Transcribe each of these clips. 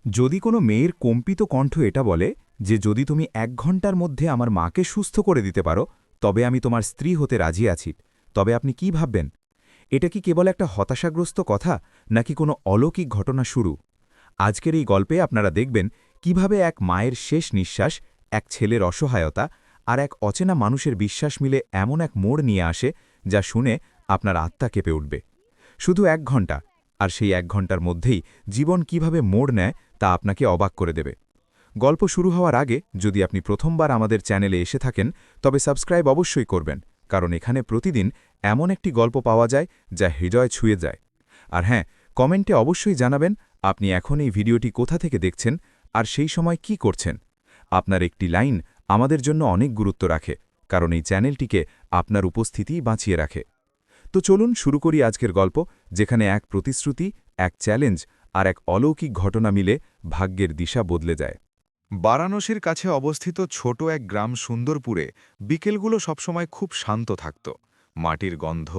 যদি কোনো মেয়ের কম্পিত কণ্ঠ এটা বলে যে যদি তুমি ১ ঘণ্টার মধ্যে আমার মাকে সুস্থ করে দিতে পারো তবে আমি তোমার স্ত্রী হতে রাজি আছি, তবে আপনি কি ভাববেন? এটা কি কেবল একটা হতাশাগ্রস্ত কথা, নাকি কোনো অলৌকিক ঘটনা শুরু? আজকের এই গল্পে আপনারা দেখবেন কিভাবে এক মায়ের শেষ নিঃশ্বাস, এক ছেলের অসহায়তা আর এক অচেনা মানুষের বিশ্বাস মিলে এমন এক মোড় নিয়ে আসে যা শুনে আপনার আত্মা কেঁপে উঠবে। শুধু ১ ঘণ্টা, আর সেই ১ ঘণ্টার মধ্যেই জীবন কিভাবে মোড় নেয় তা আপনাকে অবাক করে দেবে। গল্প শুরু হওয়ার আগে যদি আপনি প্রথমবার আমাদের চ্যানেলে এসে থাকেন তবে সাবস্ক্রাইব অবশ্যই করবেন, কারণ এখানে প্রতিদিন এমন একটি গল্প পাওয়া যায় যা হৃদয় ছুঁয়ে যায়। আর হ্যাঁ, কমেন্টে অবশ্যই জানাবেন আপনি এখন এই ভিডিওটি কোথা থেকে দেখছেন আর সেই সময় কি করছেন। আপনার একটি লাইন আমাদের জন্য অনেক গুরুত্ব রাখে, কারণ এই চ্যানেলটিকে আপনার উপস্থিতিই বাঁচিয়ে রাখে। তো চলুন শুরু করি আজকের গল্প, যেখানে এক প্রতিশ্রুতি, এক চ্যালেঞ্জ আর এক অলৌকিক ঘটনা মিলে ভাগ্যের দিশা বদলে যায়। বারাণসীর কাছে অবস্থিত ছোট এক গ্রাম সুন্দরপুরে বিকেলগুলো সবসময় খুব শান্ত থাকত। মাটির গন্ধ,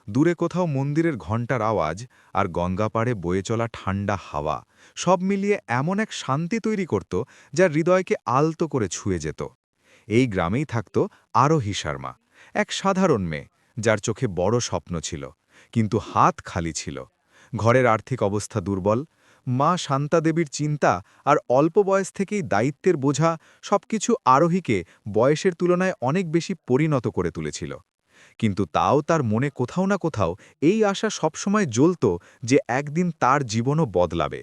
দূরে কোথাও মন্দিরের ঘণ্টার আওয়াজ আর গঙ্গা পাড়ে বয়ে চলা ঠান্ডা হাওয়া সব মিলিয়ে এমন এক শান্তি তৈরি করত যা হৃদয়কে আলতো করে ছুঁয়ে যেত। এই গ্রামেই থাকত আরোহী শর্মা, এক সাধারণ মেয়ে যার চোখে বড় স্বপ্ন ছিল, কিন্তু হাত খালি ছিল। ঘরের আর্থিক অবস্থা দুর্বল, মা শান্তা দেবীর চিন্তা আর অল্প বয়স থেকেই দায়িত্বের বোঝা সবকিছু আরোহীকে বয়সের তুলনায় অনেক বেশি পরিণত করে তুলেছিল। কিন্তু তাও তার মনে কোথাও না কোথাও এই আশা সবসময় জ্বলত যে একদিন তার জীবনও বদলাবে।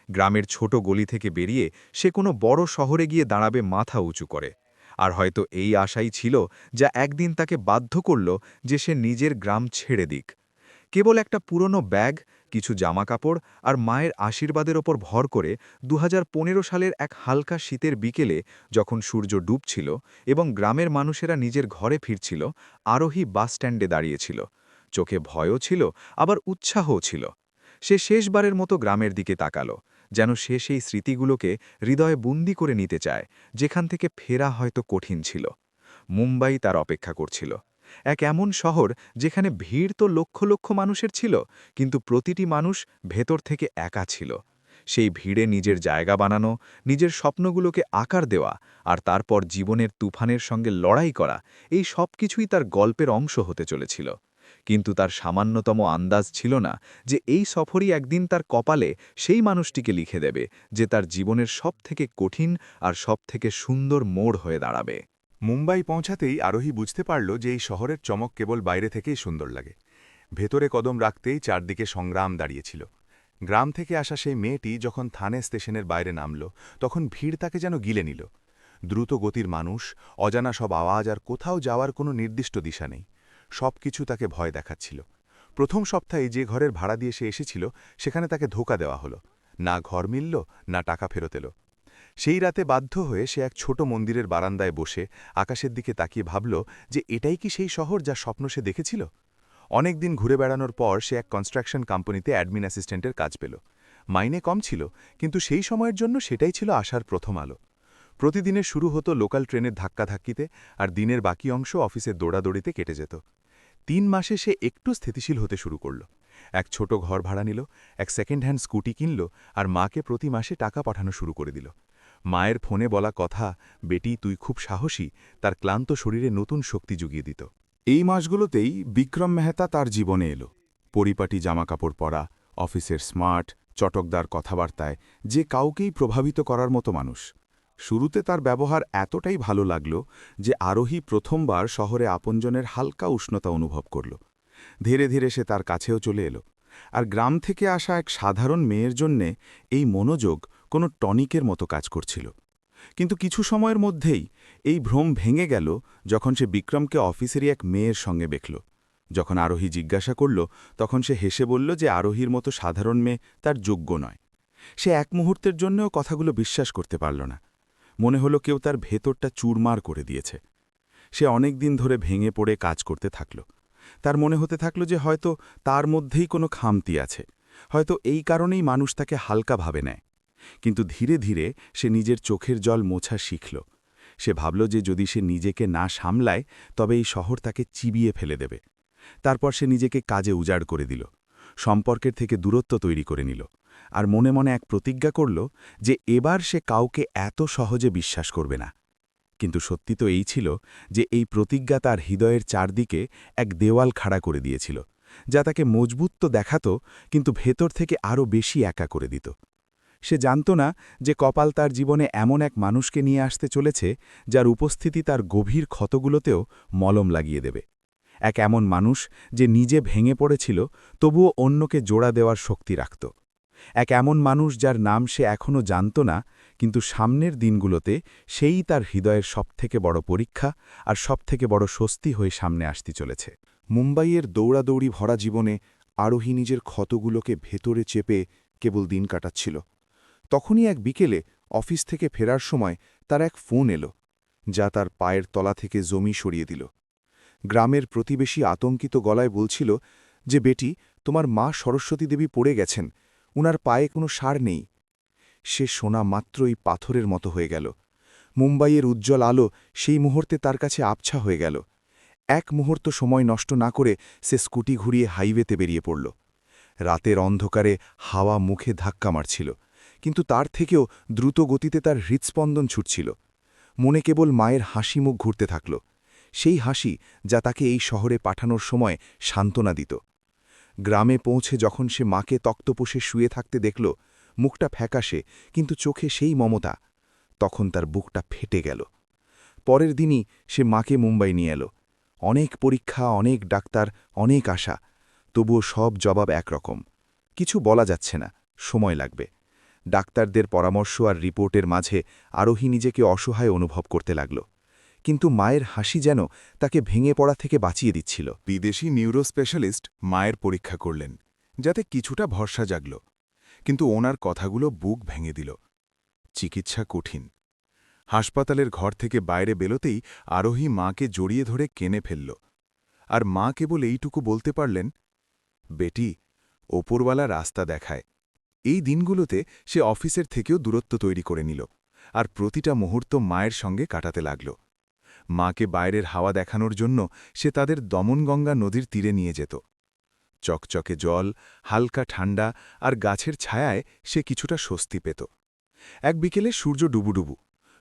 গ্রামের ছোট গলি থেকে বেরিয়ে সে কোনো বড় শহরে গিয়ে দাঁড়াবে মাথা উঁচু করে। আর হয়তো এই আশাই ছিল যা একদিন তাকে বাধ্য করল যে সে নিজের গ্রাম ছেড়ে দিক। কেবল একটা পুরনো ব্যাগ, কিছু জামাকাপড় আর মায়ের আশীর্বাদের ওপর ভর করে ২০১৫ সালের এক হালকা শীতের বিকেলে, যখন সূর্য ডুবছিল এবং গ্রামের মানুষেরা নিজের ঘরে ফিরছিল, আরোহী বাসস্ট্যান্ডে দাঁড়িয়েছিল। চোখে ভয়ও ছিল, আবার উৎসাহও ছিল। সে শেষবারের মতো গ্রামের দিকে তাকালো, যেন সে সেই স্মৃতিগুলোকে হৃদয়ে বন্দি করে নিতে চায়, যেখান থেকে ফেরা হয়তো কঠিন ছিল। মুম্বাই তার অপেক্ষা করছিল, এক এমন শহর যেখানে ভিড় তো লক্ষ লক্ষ মানুষের ছিল, কিন্তু প্রতিটি মানুষ ভেতর থেকে একা ছিল। সেই ভিড়ে নিজের জায়গা বানানো, নিজের স্বপ্নগুলোকে আকার দেওয়া আর তারপর জীবনের তুফানের সঙ্গে লড়াই করা, এই সব কিছুই তার গল্পের অংশ হতে চলেছিল। কিন্তু তার সামান্যতম আন্দাজ ছিল না যে এই সফরই একদিন তার কপালে সেই মানুষটিকে লিখে দেবে যে তার জীবনের সবথেকে কঠিন আর সবথেকে সুন্দর মোড় হয়ে দাঁড়াবে। মুম্বাই পৌঁছাতেই আরোহী বুঝতে পারল যে এই শহরের চমক কেবল বাইরে থেকেই সুন্দর লাগে। ভেতরে কদম রাখতেই চারদিকে সংগ্রাম দাঁড়িয়েছিল। গ্রাম থেকে আসা সেই মেয়েটি যখন থানে স্টেশনের বাইরে নামল, তখন ভিড় তাকে যেন গিলে নিল। দ্রুত গতির মানুষ, অজানা সব আওয়াজ আর কোথাও যাওয়ার কোনো নির্দিষ্ট দিশা নেই। সব কিছু তাকে ভয় দেখাচ্ছিল। প্রথম সপ্তাহে যে ঘরের ভাড়া দিয়ে সে এসেছিল সেখানে তাকে ধোঁকা দেওয়া হলো। না ঘর মিলল, না টাকা ফেরত এলো। সেই রাতে বাধ্য হয়ে সে এক ছোট মন্দিরের বারান্দায় বসে আকাশের দিকে তাকিয়ে ভাবল যে এটাই কি সেই শহর যা স্বপ্ন সে দেখেছিল। অনেক দিন ঘুরে বেড়ানোর পর সে এক কনস্ট্রাকশন কোম্পানিতে অ্যাডমিন অ্যাসিস্ট্যান্টের কাজ পেল। মাইনে কম ছিল, কিন্তু সেই সময়ের জন্য সেটাই ছিল আশার প্রথম আলো। প্রতিদিনের শুরু হতো লোকাল ট্রেনের ধাক্কাধাক্কিতে, আর দিনের বাকি অংশ অফিসের দৌড়াদৌড়িতে কেটে যেত। ৩ মাসে সে একটু স্থিতিশীল হতে শুরু করল। এক ছোট ঘর ভাড়া নিল, এক সেকেন্ড হ্যান্ড স্কুটি কিনল আর মাকে প্রতি মাসে টাকা পাঠানো শুরু করে দিল। মায়ের ফোনে বলা কথা, বেটি তুই খুব সাহসী, তার ক্লান্ত শরীরে নতুন শক্তি জুগিয়ে দিত। এই মাসগুলোতেই বিক্রম মেহতা তার জীবনে এলো। পরিপাটি জামাকাপড় পরা, অফিসের স্মার্ট, চটকদার কথাবার্তায় যে কাউকেই প্রভাবিত করার মতো মানুষ। শুরুতে তার ব্যবহার এতটাই ভালো লাগল যে আরোহী প্রথমবার শহরে আপনজনের হালকা উষ্ণতা অনুভব করল। ধীরে ধীরে সে তার কাছেও চলে এলো। আর গ্রাম থেকে আসা এক সাধারণ মেয়ের জন্যে এই মনোযোগ কোনো টনিকের মতো কাজ করছিল। কিন্তু কিছু সময়ের মধ্যেই এই ভ্রম ভেঙে গেল যখন সে বিক্রমকে অফিসেরই এক মেয়ের সঙ্গে দেখল। যখন আরোহী জিজ্ঞাসা করল, তখন সে হেসে বলল যে আরোহীর মতো সাধারণ মেয়ে তার যোগ্য নয়। সে এক মুহূর্তের জন্যও কথাগুলো বিশ্বাস করতে পারল না। মনে হলো কেউ তার ভেতরটা চুরমার করে দিয়েছে। সে অনেক দিন ধরে ভেঙে পড়ে কাজ করতে থাকল। তার মনে হতে থাকল যে হয়তো তার মধ্যেই কোনো খামতি আছে, হয়তো এই কারণেই মানুষ তাকে হালকা ভাবে নেয়। কিন্তু ধীরে ধীরে সে নিজের চোখের জল মোছা শিখল। সে ভাবল যে যদি সে নিজেকে না সামলায় তবে এই শহর তাকে চিবিয়ে ফেলে দেবে। তারপর সে নিজেকে কাজে উজাড় করে দিল, সম্পর্কের থেকে দূরত্ব তৈরি করে নিল, আর মনে মনে এক প্রতিজ্ঞা করল যে এবার সে কাউকে এত সহজে বিশ্বাস করবে না। কিন্তু সত্যি তো এই ছিল যে এই প্রতিজ্ঞা তার হৃদয়ের চারদিকে এক দেওয়াল খাড়া করে দিয়েছিল, যা তাকে মজবুত তো দেখাত, কিন্তু ভেতর থেকে আরও বেশি একা করে দিত। সে জানত না যে কপাল তার জীবনে এমন এক মানুষকে নিয়ে আসতে চলেছে যার উপস্থিতি তার গভীর ক্ষতগুলোতেও মলম লাগিয়ে দেবে। এক এমন মানুষ যে নিজে ভেঙে পড়েছিল তবুও অন্যকে জোড়া দেওয়ার শক্তি রাখত। এক এমন মানুষ যার নাম সে এখনও জানত না, কিন্তু সামনের দিনগুলোতে সেই তার হৃদয়ের সবথেকে বড় পরীক্ষা আর সবথেকে বড় স্বস্তি হয়ে সামনে আসতে চলেছে। মুম্বাইয়ের দৌড়াদৌড়ি ভরা জীবনে আরোহী নিজের ক্ষতগুলোকে ভেতরে চেপে কেবল দিন কাটাচ্ছিল। তখনই এক বিকেলে অফিস থেকে ফেরার সময় তার এক ফোন এলো, যা তার পায়ের তলা থেকে জমি সরিয়ে দিল। গ্রামের প্রতিবেশী আতঙ্কিত গলায় বলছিল যে, বেটি, তোমার মা সরস্বতী দেবী পড়ে গেছেন, উনার পায়ে কোনো সার নেই। সে শোনা মাত্রই পাথরের মতো হয়ে গেল। মুম্বাইয়ের উজ্জ্বল আলো সেই মুহূর্তে তার কাছে আবছা হয়ে গেল। এক মুহূর্ত সময় নষ্ট না করে সে স্কুটি ঘুরিয়ে হাইওয়েতে বেরিয়ে পড়ল। রাতের অন্ধকারে হাওয়া মুখে ধাক্কা মারছিল, কিন্তু তার থেকেও দ্রুত গতিতে তার হৃৎস্পন্দন ছুটছিল। মনে কেবল মায়ের হাসি মুখ ঘুরতে থাকল, সেই হাসি যা তাকে এই শহরে পাঠানোর সময় সান্ত্বনা দিত। গ্রামে পৌঁছে যখন সে মাকে তক্তপোষে শুয়ে থাকতে দেখল, মুখটা ফ্যাকাশে কিন্তু চোখে সেই মমতা, তখন তার বুকটা ফেটে গেল। পরের দিনই সে মাকে মুম্বাই নিয়ে এলো। অনেক পরীক্ষা, অনেক ডাক্তার, অনেক আশা, তবুও সব জবাব একরকম, কিছু বলা যাচ্ছে না, সময় লাগবে। ডাক্তারদের পরামর্শ আর রিপোর্টের মাঝে আরোহী নিজেকে অসহায় অনুভব করতে লাগল, কিন্তু মায়ের হাসি যেন তাকে ভেঙে পড়া থেকে বাঁচিয়ে দিচ্ছিল। বিদেশি নিউরো স্পেশালিস্ট মায়ের পরীক্ষা করলেন, যাতে কিছুটা ভরসা জাগল, কিন্তু ওনার কথাগুলো বুক ভেঙে দিল। চিকিৎসা কঠিন। হাসপাতালের ঘর থেকে বাইরে বেরোতেই আরোহী মাকে জড়িয়ে ধরে কেনে ফেলল। আর মা কেবল এইটুকু বলতে পারলেন, বেটি, ওপরওয়ালা রাস্তা দেখায়। এই দিনগুলোতে সে অফিসের থেকেও দূরত্ব তৈরি করে নিল, আর প্রতিটা মুহূর্ত মায়ের সঙ্গে কাটাতে লাগল। মাকে বাইরের হাওয়া দেখানোর জন্য সে তাদের দমনগঙ্গা নদীর তীরে নিয়ে যেত। চকচকে জল, হালকা ঠান্ডা আর গাছের ছায়ায় সে কিছুটা স্বস্তি পেত। এক বিকেলে সূর্য ডুবুডুবু,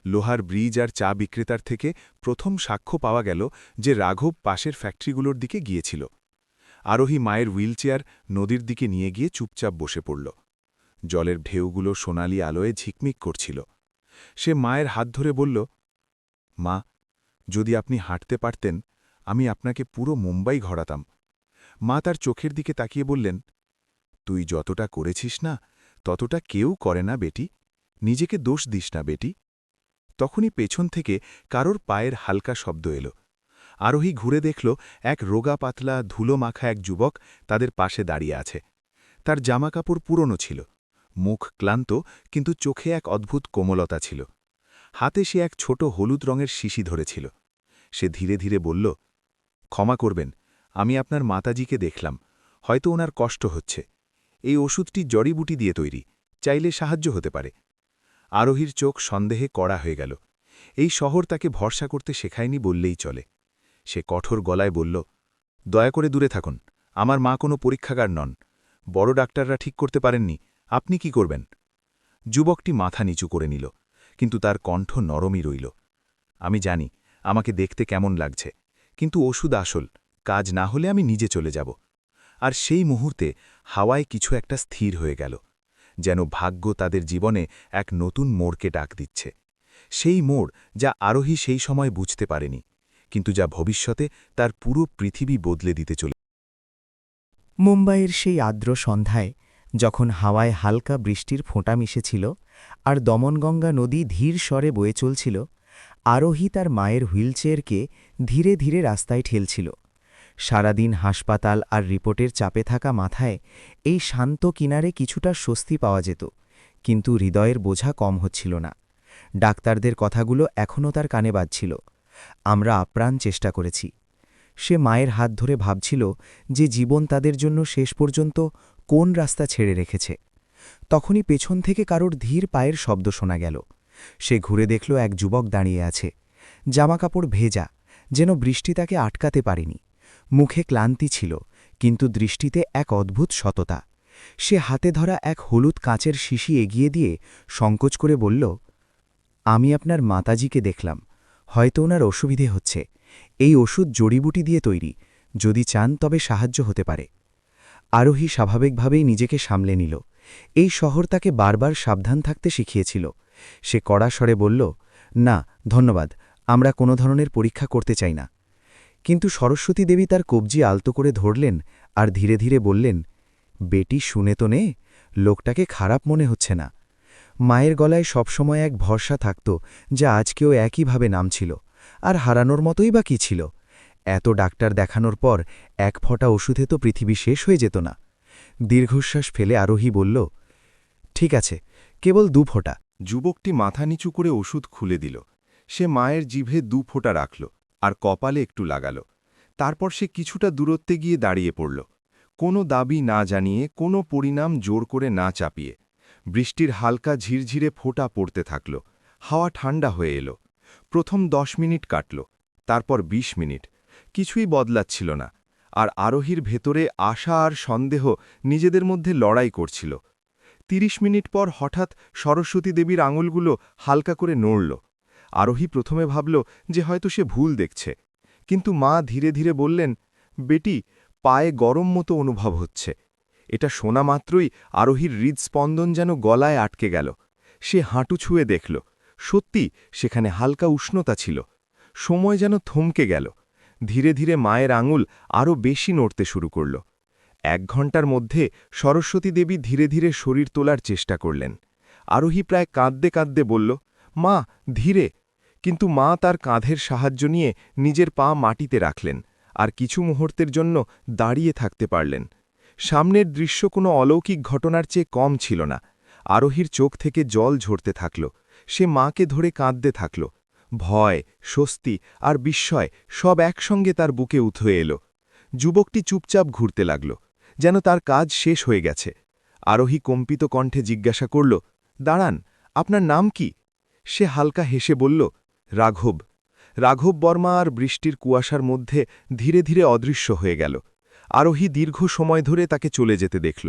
লোহার ব্রিজ আর চা বিক্রেতার থেকে প্রথম সাক্ষ্য পাওয়া গেল যে রাঘব পাশের ফ্যাক্টরিগুলোর দিকে গিয়েছিল। আরোহী মায়ের হুইলচেয়ার নদীর দিকে নিয়ে গিয়ে চুপচাপ বসে পড়ল। জলের ঢেউগুলো সোনালি আলোয় ঝিকমিক করছিল। সে মায়ের হাত ধরে বলল, মা, যদি আপনি হাঁটতে পারতেন, আমি আপনাকে পুরো মুম্বাই ঘোরাতাম। মা তার চোখের দিকে তাকিয়ে বললেন, তুই যতটা করেছিস না, ততটা কেউ করে না বেটি, নিজেকে দোষ দিস না বেটি। তখনই পেছন থেকে কারোর পায়ের হালকা শব্দ এলো। আরোহী ঘুরে দেখল এক রোগা পাতলা ধুলো মাখা এক যুবক তাদের পাশে দাঁড়িয়ে আছে। তার জামাকাপড় পুরনো ছিল, মুখ ক্লান্ত, কিন্তু চোখে এক অদ্ভুত কোমলতা ছিল। হাতে সে এক ছোট হলুদ রঙের শিশি ধরেছিল। সে ধীরে ধীরে বলল, ক্ষমা করবেন, আমি আপনার মাতাজিকে দেখলাম, হয়তো ওনার কষ্ট হচ্ছে। এই ওষুধটি জড়িবুটি দিয়ে তৈরি, চাইলে সাহায্য হতে পারে। আরোহীর চোখ সন্দেহে কড়া হয়ে গেল। এই শহর তাকে ভরসা করতে শেখায়নি বললেই চলে। সে কঠোর গলায় বলল, দয়া করে দূরে থাকুন, আমার মা কোনো পরীক্ষাগার নন, বড় ডাক্তাররা ঠিক করতে পারেননি, আপনি কি করবেন? যুবকটি মাথা নিচু করে নিল, কিন্তু তার কণ্ঠ নরমই রইল। আমি জানি আমাকে দেখতে কেমন লাগছে, কিন্তু ওষুধ আসল, কাজ না হলে আমি নিজে চলে যাব। আর সেই মুহূর্তে হাওয়ায় কিছু একটা স্থির হয়ে গেল, যেন ভাগ্য তাদের জীবনে এক নতুন মোড়কে ডাক দিচ্ছে। সেই মোড় যা আরোহী সেই সময় বুঝতে পারেনি, কিন্তু যা ভবিষ্যতে তার পুরো পৃথিবী বদলে দিতে চলে। মুম্বাইয়ের সেই আর্দ্র সন্ধ্যায়, যখন হাওয়ায় হালকা বৃষ্টির ফোঁটা মিশেছিল আর দমনগঙ্গা নদী ধীর স্বরে বয়ে চলছিল, আরোহী তার মায়ের হুইলচেয়ারকে ধীরে ধীরে রাস্তায় ঠেলছিল। সারাদিন হাসপাতাল আর রিপোর্টের চাপে থাকা মাথায় এই শান্ত কিনারে কিছুটা স্বস্তি পাওয়া যেত, কিন্তু হৃদয়ের বোঝা কম হচ্ছিল না। ডাক্তারদের কথাগুলো এখনও তার কানে বাজছিল, আমরা আপ্রাণ চেষ্টা করেছি। সে মায়ের হাত ধরে ভাবছিল যে জীবন তাদের জন্য শেষ পর্যন্ত কোন রাস্তা ছেড়ে রেখেছে। তখনই পেছন থেকে কারোর ধীর পায়ের শব্দ শোনা গেল। সে ঘুরে দেখল এক যুবক দাঁড়িয়ে আছে, জামাকাপড় ভেজা, যেন বৃষ্টি তাকে আটকাতে পারেনি। মুখে ক্লান্তি ছিল, কিন্তু দৃষ্টিতে এক অদ্ভুত সততা। সে হাতে ধরা এক হলুদ কাঁচের শিশি এগিয়ে দিয়ে সংকোচ করে বলল, আমি আপনার মাতাজিকে দেখলাম, হয়তো ওনার অসুবিধে হচ্ছে। এই ওষুধ জড়িবুটি দিয়ে তৈরি, যদি চান তবে সাহায্য হতে পারে। আরোহী স্বাভাবিকভাবেই নিজেকে সামলে নিল। এই শহর তাকে বারবার সাবধান থাকতে শিখিয়েছিল। সে কড়া স্বরে বলল, না ধন্যবাদ, আমরা কোনো ধরনের পরীক্ষা করতে চাই না। কিন্তু সরস্বতী দেবী তার কবজি আলতো করে ধরলেন আর ধীরে ধীরে বললেন, বেটি শুনে তো নে, লোকটাকে খারাপ মনে হচ্ছে না। মায়ের গলায় সবসময় এক ভরসা থাকত, যা আজকেও একইভাবে নামছিল, আর হারানোর মতোই বা কী ছিল। এত ডাক্তার দেখানোর পর এক ফোঁটা ওষুধে তো পৃথিবী শেষ হয়ে যেত না। দীর্ঘশ্বাস ফেলে আরোহী বলল, ঠিক আছে, কেবল 2 ফোঁটা। যুবকটি মাথা নিচু করে ওষুধ খুলে দিল। সে মায়ের জিভে 2 ফোঁটা রাখল আর কপালে একটু লাগাল। তারপর সে কিছুটা দূরত্বে গিয়ে দাঁড়িয়ে পড়ল, কোনো দাবি না জানিয়ে, কোনো পরিণাম জোর করে না চাপিয়ে। বৃষ্টির হালকা ঝিরঝিরে ফোঁটা পড়তে থাকল। হাওয়া ঠান্ডা হয়ে এলো। প্রথম 10 মিনিট কাটল, তারপর 20 মিনিট। কিছুই বদলাচ্ছিল না, আর আরোহীর ভেতরে আশা আর সন্দেহ নিজেদের মধ্যে লড়াই করছিল। 30 মিনিট পর হঠাৎ সরস্বতী দেবীর আঙুলগুলো হালকা করে নড়ল। আরোহী প্রথমে ভাবল যে হয়তো সে ভুল দেখছে, কিন্তু মা ধীরে ধীরে বললেন, বেটি, পায়ে গরম মতো অনুভব হচ্ছে। এটা শোনা মাত্রই আরোহীর হৃদস্পন্দন যেন গলায় আটকে গেল। সে হাঁটু ছুঁয়ে দেখল, সত্যি সেখানে হালকা উষ্ণতা ছিল। সময় যেন থমকে গেল। ধীরে ধীরে মায়ের আঙুল আরও বেশি নড়তে শুরু করল। 1 ঘণ্টার মধ্যে সরস্বতী দেবী ধীরে ধীরে শরীর তোলার চেষ্টা করলেন। আরোহী প্রায় কাঁদতে কাঁদতে বলল, মা, ধীরে। কিন্তু মা তার কাঁধের সাহায্য নিয়ে নিজের পা মাটিতে রাখলেন, আর কিছু মুহূর্তের জন্য দাঁড়িয়ে থাকতে পারলেন। সামনের দৃশ্য কোনো অলৌকিক ঘটনার চেয়ে কম ছিল না। আরোহীর চোখ থেকে জল ঝরতে থাকল। সে মাকে ধরে কাঁদতে থাকল। ভয়, স্বস্তি আর বিস্ময় সব একসঙ্গে তার বুকে উঠে এলো। যুবকটি চুপচাপ ঘুরতে লাগল, যেন তার কাজ শেষ হয়ে গেছে। আরোহী কম্পিত কণ্ঠে জিজ্ঞাসা করল, দাঁড়ান, আপনার নাম কি? সে হালকা হেসে বলল, রাঘব। রাঘব বর্মা আর বৃষ্টির কুয়াশার মধ্যে ধীরে ধীরে অদৃশ্য হয়ে গেল। আরোহী দীর্ঘ সময় ধরে তাকে চলে যেতে দেখল।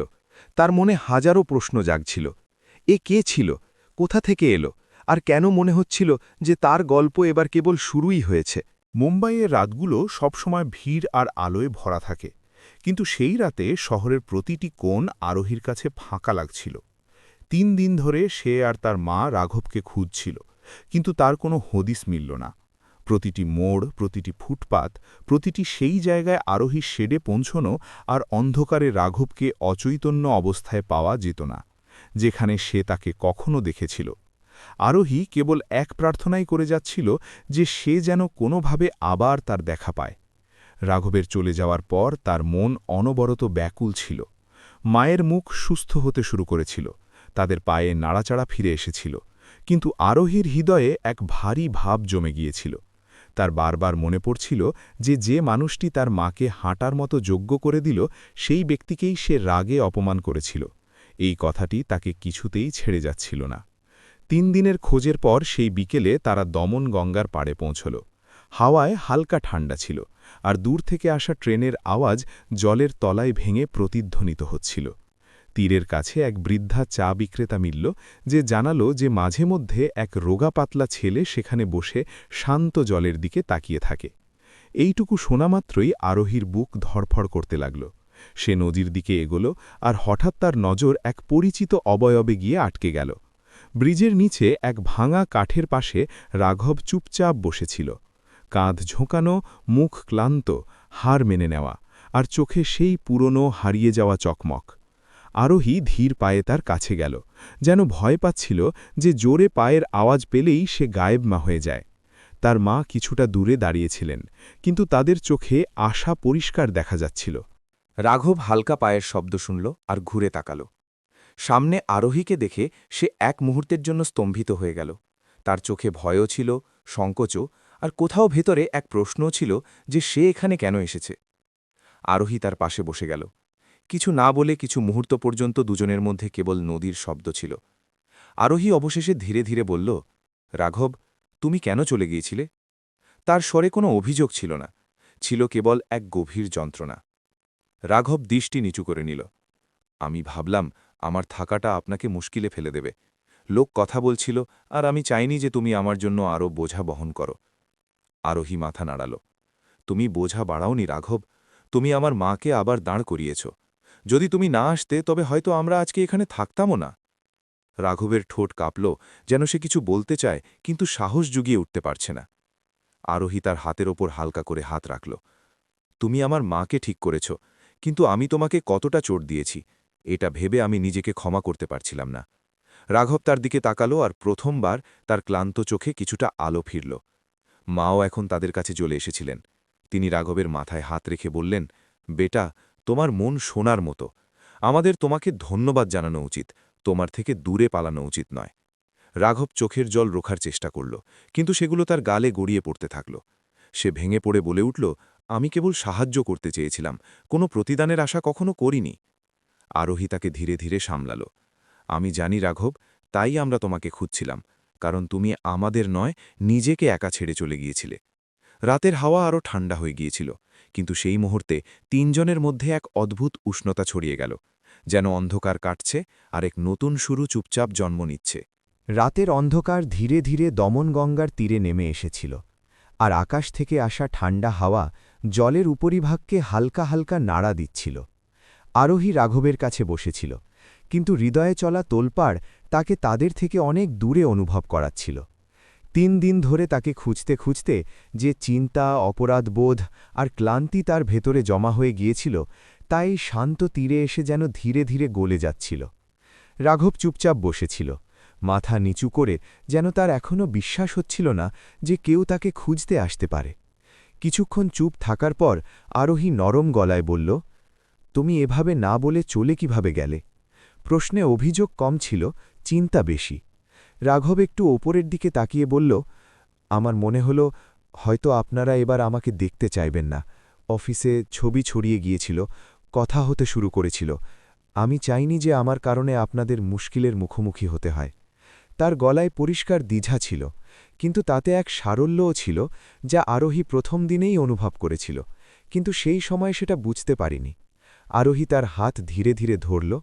তার মনে হাজারো প্রশ্ন জাগছিল। এ কে ছিল, কোথা থেকে এলো, আর কেন মনে হচ্ছিল যে তার গল্প এবার কেবল শুরুই হয়েছে। মুম্বাইয়ের রাতগুলো সবসময় ভিড় আর আলোয় ভরা থাকে, কিন্তু সেই রাতে শহরের প্রতিটি কোণ আরোহীর কাছে ফাঁকা লাগছিল। 3 দিন ধরে সে আর তার মা রাঘবকে খুঁজছিল, কিন্তু তার কোনো হদিস মিলল না। প্রতিটি মোড়, প্রতিটি ফুটপাত, প্রতিটি সেই জায়গায় আরোহীর শেডে পৌঁছনো আর অন্ধকারে রাঘবকে অচৈতন্য অবস্থায় পাওয়া যেত না, যেখানে সে তাকে কখনো দেখেছিল। আরোহী কেবল এক প্রার্থনাই করে যাচ্ছিল, যে সে যেন কোনোভাবে আবার তার দেখা পায়। রাঘবের চলে যাওয়ার পর তার মন অনবরত ব্যাকুল ছিল। মায়ের মুখ সুস্থ হতে শুরু করেছিল, তাদের পায়ে নাড়াচাড়া ফিরে এসেছিল, কিন্তু আরোহীর হৃদয়ে এক ভারী ভাব জমে গিয়েছিল। তার বারবার মনে পড়ছিল যে মানুষটি তার মাকে হাঁটার মতো যোগ্য করে দিল, সেই ব্যক্তিকেই সে রাগে অপমান করেছিল। এই কথাটি তাকে কিছুতেই ছেড়ে যাচ্ছিল না। 3 দিনের খোঁজের পর সেই বিকেলে তারা দমন গঙ্গার পাড়ে পৌঁছল। হাওয়ায় হালকা ঠান্ডা ছিল, আর দূর থেকে আসা ট্রেনের আওয়াজ জলের তলায় ভেঙে প্রতিধ্বনিত হচ্ছিল। তীরের কাছে এক বৃদ্ধা চা বিক্রেতা মিলল, যে জানালো যে মাঝে মধ্যে এক রোগা পাতলা ছেলে সেখানে বসে শান্ত জলের দিকে তাকিয়ে থাকে। এইটুকু শোনামাত্রই আরোহীর বুক ধড়ফড় করতে লাগল। সে নদীর দিকে এগোল, আর হঠাৎ তার নজর এক পরিচিত অবয়বে গিয়ে আটকে গেল। ব্রিজের নিচে এক ভাঙা কাঠের পাশে রাঘব চুপচাপ বসেছিল, কাঁধ ঝোঁকানো, মুখ ক্লান্ত, হার মেনে নেওয়া, আর চোখে সেই পুরনো হারিয়ে যাওয়া চকমক। আরোহী ধীর পায়ে তার কাছে গেল, যেন ভয় পাচ্ছিল যে জোরে পায়ের আওয়াজ পেলেই সে গায়েবমা হয়ে যায়। তার মা কিছুটা দূরে দাঁড়িয়েছিলেন, কিন্তু তাদের চোখে আশা পরিষ্কার দেখা যাচ্ছিল। রাঘব হালকা পায়ের শব্দ শুনল আর ঘুরে তাকাল। সামনে আরোহীকে দেখে সে এক মুহূর্তের জন্য স্তম্ভিত হয়ে গেল। তার চোখে ভয়ও ছিল, সংকোচও, আর কোথাও ভেতরে এক প্রশ্নও ছিল যে সে এখানে কেন এসেছে। আরোহী তার পাশে বসে গেল। কিছু না বলে কিছু মুহূর্ত পর্যন্ত দুজনের মধ্যে কেবল নদীর শব্দ ছিল। আরোহী অবশেষে ধীরে ধীরে বলল, রাঘব, তুমি কেন চলে গিয়েছিলে? তার স্বরে কোনো অভিযোগ ছিল না, ছিল কেবল এক গভীর যন্ত্রণা। রাঘব দৃষ্টি নিচু করে নিল। আমি ভাবলাম আমার থাকাটা আপনাকে মুশকিলে ফেলে দেবে। লোক কথা বলছিল, আর আমি চাইনি যে তুমি আমার জন্য আরও বোঝা বহন করো। আরোহী মাথা নাড়াল। তুমি বোঝা বাড়াওনি রাঘব, তুমি আমার মাকে আবার দাঁড় করিয়েছ। যদি তুমি না আসতে তবে হয়তো আমরা আজকে এখানে থাকতামও না। রাঘবের ঠোঁট কাঁপল, যেন সে কিছু বলতে চায় কিন্তু সাহস জুগিয়ে উঠতে পারছে না। আরোহী তার হাতের ওপর হালকা করে হাত রাখল। তুমি আমার মাকে ঠিক করেছ, কিন্তু আমি তোমাকে কতটা চোট দিয়েছি এটা ভেবে আমি নিজেকে ক্ষমা করতে পারছিলাম না। রাঘব তার দিকে তাকালো, আর প্রথমবার তার ক্লান্ত চোখে কিছুটা আলো ফিরল। মাও এখন তাদের কাছে চলে এসেছিলেন। তিনি রাঘবের মাথায় হাত রেখে বললেন, বেটা, তোমার মন সোনার মতো। আমাদের তোমাকে ধন্যবাদ জানানো উচিত, তোমার থেকে দূরে পালানো উচিত নয়। রাঘব চোখের জল রোখার চেষ্টা করল, কিন্তু সেগুলো তার গালে গড়িয়ে পড়তে থাকল। সে ভেঙে পড়ে বলে উঠল, আমি কেবল সাহায্য করতে চেয়েছিলাম, কোনো প্রতিদানের আশা কখনো করিনি। আরোহী তাকে ধীরে ধীরে সামলাল। আমি জানি রাঘব, তাই আমরা তোমাকে খুঁজছিলাম, কারণ তুমি আমাদের নয়, নিজেকে একা ছেড়ে চলে গিয়েছিলে। রাতের হাওয়া আরও ঠান্ডা হয়ে গিয়েছিল, কিন্তু সেই মুহূর্তে তিনজনের মধ্যে এক অদ্ভুত উষ্ণতা ছড়িয়ে গেল, যেন অন্ধকার কাটছে আর এক নতুন শুরু চুপচাপ জন্ম নিচ্ছে। রাতের অন্ধকার ধীরে ধীরে দমনগঙ্গার তীরে নেমে এসেছিল, আর আকাশ থেকে আসা ঠান্ডা হাওয়া জলের উপরিভাগকে হালকা হালকা নাড়া দিচ্ছিল। আরোহী রাঘবের কাছে বসেছিল, কিন্তু হৃদয়ে চলা তোলপাড় তাকে তাদের থেকে অনেক দূরে অনুভব করাচ্ছিল। 3 দিন ধরে তাকে খুঁজতে খুঁজতে যে চিন্তা, অপরাধবোধ আর ক্লান্তি তার ভেতরে জমা হয়ে গিয়েছিল, তাই শান্ত তীরে এসে যেন ধীরে ধীরে গলে যাচ্ছিল। রাঘব চুপচাপ বসেছিল, মাথা নিচু করে, যেন তার এখনও বিশ্বাস হচ্ছিল না যে কেউ তাকে খুঁজতে আসতে পারে। কিছুক্ষণ চুপ থাকার পর আরোহী নরম গলায় বলল, তুমি এভাবে না বলে চলে কিভাবে গেলে? প্রশ্নে অভিযোগ কম ছিল, চিন্তা বেশি। রাঘব একটু ওপরের দিকে তাকিয়ে বলল, আমার মনে হল হয়তো আপনারা এবার আমাকে দেখতে চাইবেন না। অফিসে ছবি ছড়িয়ে গিয়েছিল, কথা হতে শুরু করেছিল। আমি চাইনি যে আমার কারণে আপনাদের মুশকিলের মুখোমুখি হতে হয়। তার গলায় পরিষ্কার দ্বিধা ছিল, কিন্তু তাতে এক সারল্যও ছিল, যা আরোহী প্রথম দিনেই অনুভব করেছিল, কিন্তু সেই সময় সেটা বুঝতে পারিনি। আরোহী তার হাত ধীরে ধীরে ধরল।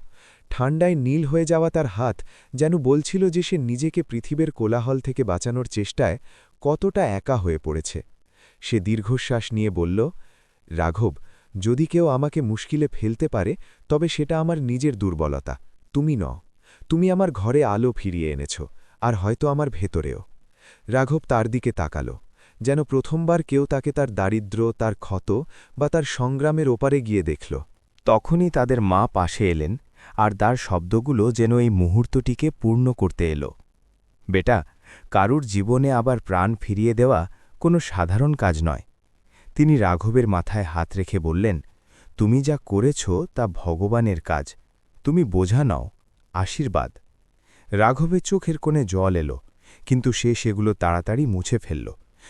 ঠান্ডায় নীল হয়ে যাওয়া তার হাত যেন বলছিল যে সে নিজেকে পৃথিবীর কোলাহল থেকে বাঁচানোর চেষ্টায় কতটা একা হয়ে পড়েছে। সে দীর্ঘশ্বাস নিয়ে বলল, রাঘব, যদি কেউ আমাকে মুশকিলে ফেলতে পারে তবে সেটা আমার নিজের দুর্বলতা, তুমি নও। তুমি আমার ঘরে আলো ফিরিয়ে এনেছ, আর হয়তো আমার ভেতরেও। রাঘব তার দিকে তাকাল, যেন প্রথমবার কেউ তাকে তার দারিদ্র্য, তার ক্ষত বা তার সংগ্রামের ওপারে গিয়ে দেখল। তখনই তাদের মা পাশে এলেন, আর তার শব্দগুলো যেন এই মুহূর্তটিকে পূর্ণ করতে এলো। বেটা, কারুর জীবনে আবার প্রাণ ফিরিয়ে দেওয়া কোনো সাধারণ কাজ নয়। তিনি রাঘবের মাথায় হাত রেখে বললেন, তুমি যা করেছ তা ভগবানের কাজ। তুমি বোঝা নাও, আশীর্বাদ। রাঘবের চোখের কোণে জল এলো, কিন্তু সে সেগুলো তাড়াতাড়ি মুছে ফেলল,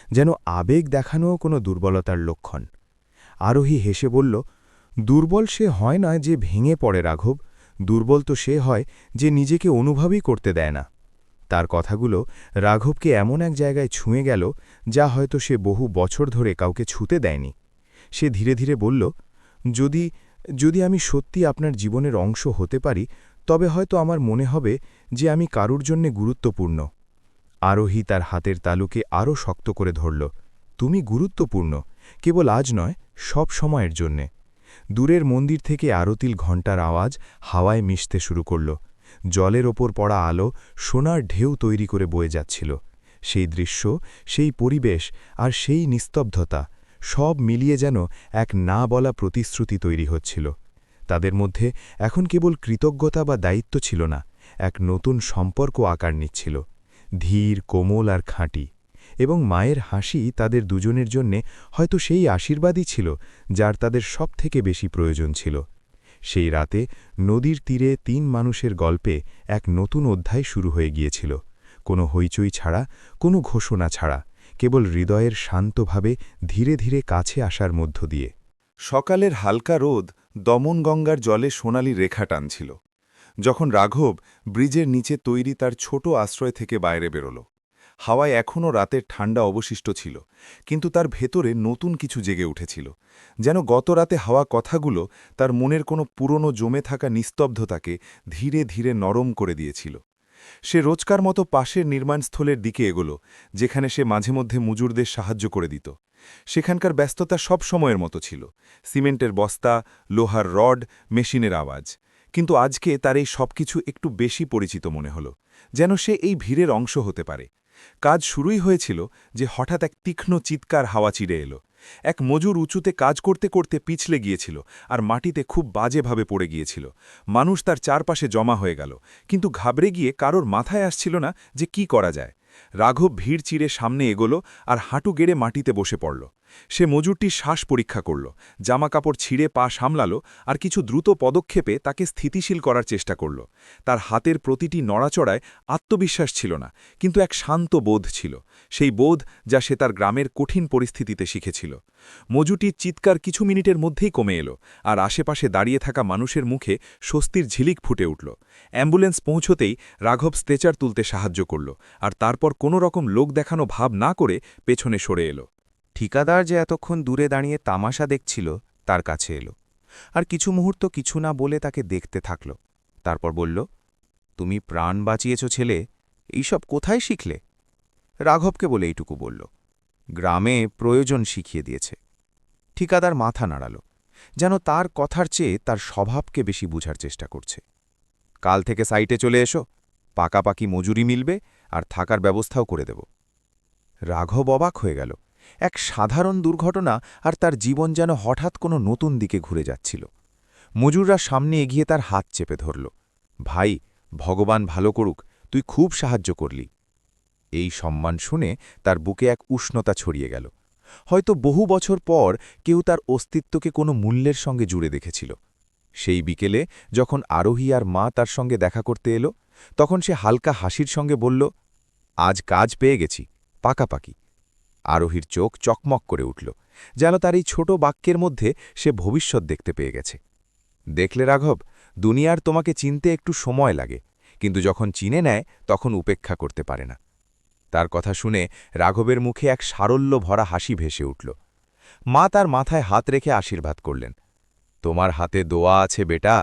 যেন আবেগ দেখানোও কোনো দুর্বলতার লক্ষণ। আরোহী হেসে বলল, দুর্বল সে হয় না যে ভেঙে পড়ে রাঘব, দুর্বল তো সে হয় যে নিজেকে অনুভবই করতে দেয় না। তার কথাগুলো রাঘবকে এমন এক জায়গায় ছুঁয়ে গেল, যা হয়তো সে বহু বছর ধরে কাউকে ছুঁতে দেয়নি। সে ধীরে ধীরে বলল, যদি যদি আমি সত্যি আপনার জীবনের অংশ হতে পারি, তবে হয়তো আমার মনে হবে যে আমি কারুর জন্যে গুরুত্বপূর্ণ। আরোহী তার হাতের তালুকে আরও শক্ত করে ধরল, তুমি গুরুত্বপূর্ণ, কেবল আজ নয়, সব সময়ের জন্যে। দূরের মন্দির থেকে আরতিল ঘণ্টার আওয়াজ হাওয়ায় মিশতে শুরু করল। জলের ওপর পড়া আলো সোনার ঢেউ তৈরি করে বয়ে যাচ্ছিল। সেই দৃশ্য, সেই পরিবেশ আর সেই নিস্তব্ধতা, সব মিলিয়ে যেন এক না বলা প্রতিশ্রুতি তৈরি হচ্ছিল। তাদের মধ্যে এখন কেবল কৃতজ্ঞতা বা দায়িত্ব ছিল না, এক নতুন সম্পর্ক আকার নিচ্ছিল, ধীর, কোমল আর খাঁটি। এবং মায়ের হাসি তাদের দুজনের জন্যে হয়তো সেই আশীর্বাদই ছিল যার তাদের সবথেকে বেশি প্রয়োজন ছিল। সেই রাতে নদীর তীরে 3 মানুষের গল্পে এক নতুন অধ্যায় শুরু হয়ে গিয়েছিল, কোনো হইচই ছাড়া, কোনো ঘোষণা ছাড়া, কেবল হৃদয়ের শান্তভাবে ধীরে ধীরে কাছে আসার মধ্য দিয়ে। সকালের হালকা রোদ দমনগঙ্গার জলে সোনালি রেখা টানছিল। যখন রাঘব ব্রিজের নিচে তৈরি তার ছোট আশ্রয় থেকে বাইরে বেরোল, হাওয়ায় এখনও রাতের ঠান্ডা অবশিষ্ট ছিল, কিন্তু তার ভেতরে নতুন কিছু জেগে উঠেছিল। যেন গত রাতে হাওয়া কথাগুলো তার মনের কোনো পুরনো জমে থাকা নিস্তব্ধতাকে ধীরে ধীরে নরম করে দিয়েছিল। সে রোজকার মতো পাশের নির্মাণস্থলের দিকে এগোল, যেখানে সে মাঝে মধ্যে মজুরদের সাহায্য করে দিত। সেখানকার ব্যস্ততা সব সময়ের মতো ছিল, সিমেন্টের বস্তা, লোহার রড, মেশিনের আওয়াজ। কিন্তু আজকে তার এই সব কিছু একটু বেশি পরিচিত মনে হল, যেন সে এই ভিড়ের অংশ হতে পারে। কাজ শুরুই হয়েছিল যে হঠাৎ এক তীক্ষ্ণ চিৎকার হাওয়া চিরে এলো। এক মজুর উঁচুতে কাজ করতে করতে পিছলে গিয়েছিল আর মাটিতে খুব বাজেভাবে পড়ে গিয়েছিল। মানুষ তার চারপাশে জমা হয়ে গেল, কিন্তু ঘাবড়ে গিয়ে কারোর মাথায় আসছিল না যে কি করা যায়। রাঘব ভিড় চিরে সামনে এগোলো আর হাঁটু গেড়ে মাটিতে বসে পড়ল। সে মজুরটির শ্বাস পরীক্ষা করল, জামাকাপড় ছিঁড়ে পা সামলালো আর কিছু দ্রুত পদক্ষেপে তাকে স্থিতিশীল করার চেষ্টা করল। তার হাতের প্রতিটি নড়াচড়ায় আত্মবিশ্বাস ছিল না, কিন্তু এক শান্ত বোধ ছিল, সেই বোধ যা সে তার গ্রামের কঠিন পরিস্থিতিতে শিখেছিল। মজুটির চিৎকার কিছু মিনিটের মধ্যেই কমে এলো, আর আশেপাশে দাঁড়িয়ে থাকা মানুষের মুখে স্বস্তির ঝিলিক ফুটে উঠল। অ্যাম্বুলেন্স পৌঁছতেই রাঘব স্ট্রেচার তুলতে সাহায্য করল, আর তারপর কোনো রকম লোক দেখানো ভাব না করে পেছনে সরে এলো। ঠিকাদার যে এতক্ষণ দূরে দাঁড়িয়ে তামাশা দেখছিল তার কাছে এলো, আর কিছু মুহূর্ত কিছু না বলে তাকে দেখতে থাকল। তারপর বলল, তুমি প্রাণ বাঁচিয়েছ ছেলে, এইসব কোথায় শিখলে? রাঘবকে বলে এইটুকু বলল, গ্রামে প্রয়োজন শিখিয়ে দিয়েছে। ঠিকাদার মাথা নাড়াল, যেন তার কথার চেয়ে তার স্বভাবকে বেশি বুঝার চেষ্টা করছে। কাল থেকে সাইটে চলে এসো, পাকাপাকি মজুরি মিলবে আর থাকার ব্যবস্থাও করে দেব। রাঘব অবাক হয়ে গেল। এক সাধারণ দুর্ঘটনা, আর তার জীবন যেন হঠাৎ কোনো নতুন দিকে ঘুরে যাচ্ছিল। মজুররা সামনে এগিয়ে তার হাত চেপে ধরল। ভাই, ভগবান ভালো করুক, তুই খুব সাহায্য করলি। এই সম্মান শুনে তার বুকে এক উষ্ণতা ছড়িয়ে গেল। হয়তো বহু বছর পর কেউ তার অস্তিত্বকে কোনো মূল্যের সঙ্গে জুড়ে দেখেছিল। সেই বিকেলে যখন আরোহী আর মা তার সঙ্গে দেখা করতে এলো, তখন সে হালকা হাসির সঙ্গে বলল, আজ কাজ পেয়ে গেছি, পাকাপাকি। আরোহীর চোখ চকমক করে উঠল, যেন তার এই ছোট বাক্যের মধ্যে সে ভবিষ্যৎ দেখতে পেয়ে গেছে। দেখলে রাঘব, দুনিয়ার তোমাকে চিনতে একটু সময় লাগে, কিন্তু যখন চিনে নেয় তখন উপেক্ষা করতে পারে না। তার কথা শুনে রাঘবের মুখে এক সারল্য ভরা হাসি ভেসে উঠল। মা তার মাথায় হাত রেখে আশীর্বাদ করলেন, তোমার হাতে দোয়া আছে বেটা,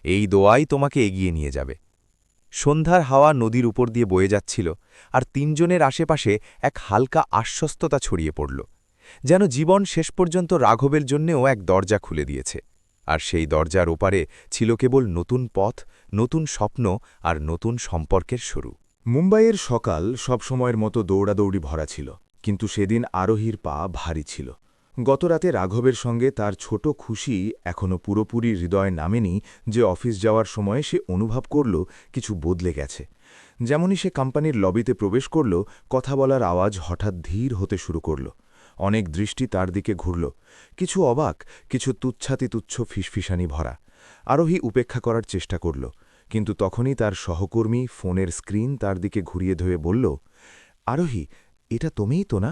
এই দোয়াই তোমাকে এগিয়ে নিয়ে যাবে। সন্ধ্যার হাওয়া নদীর উপর দিয়ে বয়ে যাচ্ছিল, আর তিনজনের আশেপাশে এক হালকা আশ্বস্ততা ছড়িয়ে পড়ল, যেন জীবন শেষ পর্যন্ত রাঘবের জন্যেও এক দরজা খুলে দিয়েছে। আর সেই দরজার ওপারে ছিল কেবল নতুন পথ, নতুন স্বপ্ন আর নতুন সম্পর্কের শুরু। মুম্বাইয়ের সকাল সবসময়ের মতো দৌড়াদৌড়ি ভরা ছিল, কিন্তু সেদিন আরোহীর পা ভারী ছিল। গতরাতে রাঘবের সঙ্গে তার ছোট খুশি এখনও পুরোপুরি হৃদয়ে নামেনি যে অফিস যাওয়ার সময় সে অনুভব করল কিছু বদলে গেছে। যেমনই সে কোম্পানির লবিতে প্রবেশ করল, কথা বলার আওয়াজ হঠাৎ ধীর হতে শুরু করল। অনেক দৃষ্টি তার দিকে ঘুরল, কিছু অবাক, কিছু তুচ্ছাতিতুচ্ছ ফিসফিসানি ভরা। আরোহী উপেক্ষা করার চেষ্টা করল, কিন্তু তখনই তার সহকর্মী ফোনের স্ক্রিন তার দিকে ঘুরিয়ে ধরে বলল, আরোহী, এটা তুমিই তো না?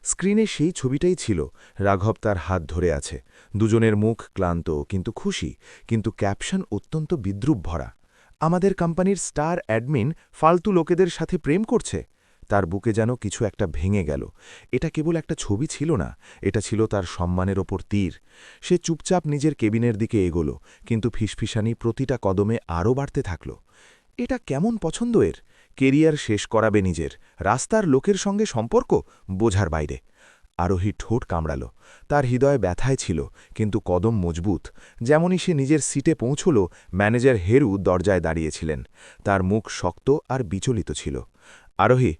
স্ক্রিনে সেই ছবিটাই ছিল। রাঘব তার হাত ধরে আছে, দুজনের মুখ ক্লান্ত কিন্তু খুশি, কিন্তু ক্যাপশন অত্যন্ত বিদ্রুপ ভরা। আমাদের কোম্পানির স্টার অ্যাডমিন ফালতু লোকেদের সাথে প্রেম করছে। তার বুকে যেন কিছু একটা ভেঙে গেল। এটা কেবল একটা ছবি ছিল না, এটা ছিল তার সম্মানের ওপর তীর। সে চুপচাপ নিজের কেবিনের দিকে এগোল, কিন্তু ফিসফিসানি প্রতিটা কদমে আরও বাড়তে থাকল। এটা কেমন পছন্দ এর? কেরিয়ার শেষ করাবে নিজের, রাস্তার লোকের সঙ্গে সম্পর্ক, বোঝার বাইরে। আরোহী ঠোঁট কামড়াল। তার হৃদয় ব্যথায় ছিল, কিন্তু কদম মজবুত। যেমনই সে নিজের সিটে পৌঁছল, ম্যানেজার হেরু দরজায় দাঁড়িয়েছিলেন। তার মুখ শক্ত আর বিচলিত ছিল। আরোহী,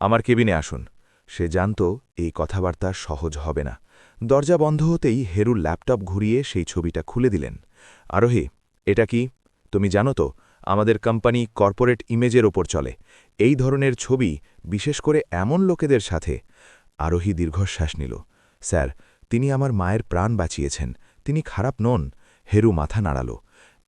আমার কেবিনে আসুন। সে জানত এই কথাবার্তা সহজ হবে না। দরজা বন্ধ হতেই হেরু ল্যাপটপ ঘুরিয়ে সেই ছবিটা খুলে দিলেন। আরোহী, এটা কি? তুমি জানো তো, আমাদের কোম্পানি কর্পোরেট ইমেজের ওপর চলে। এই ধরনের ছবি, বিশেষ করে এমন লোকেদের সাথে। আরোহী দীর্ঘশ্বাস নিল। স্যার, তিনি আমার মায়ের প্রাণ বাঁচিয়েছেন, তিনি খারাপ নন। হেরু মাথা নাড়াল।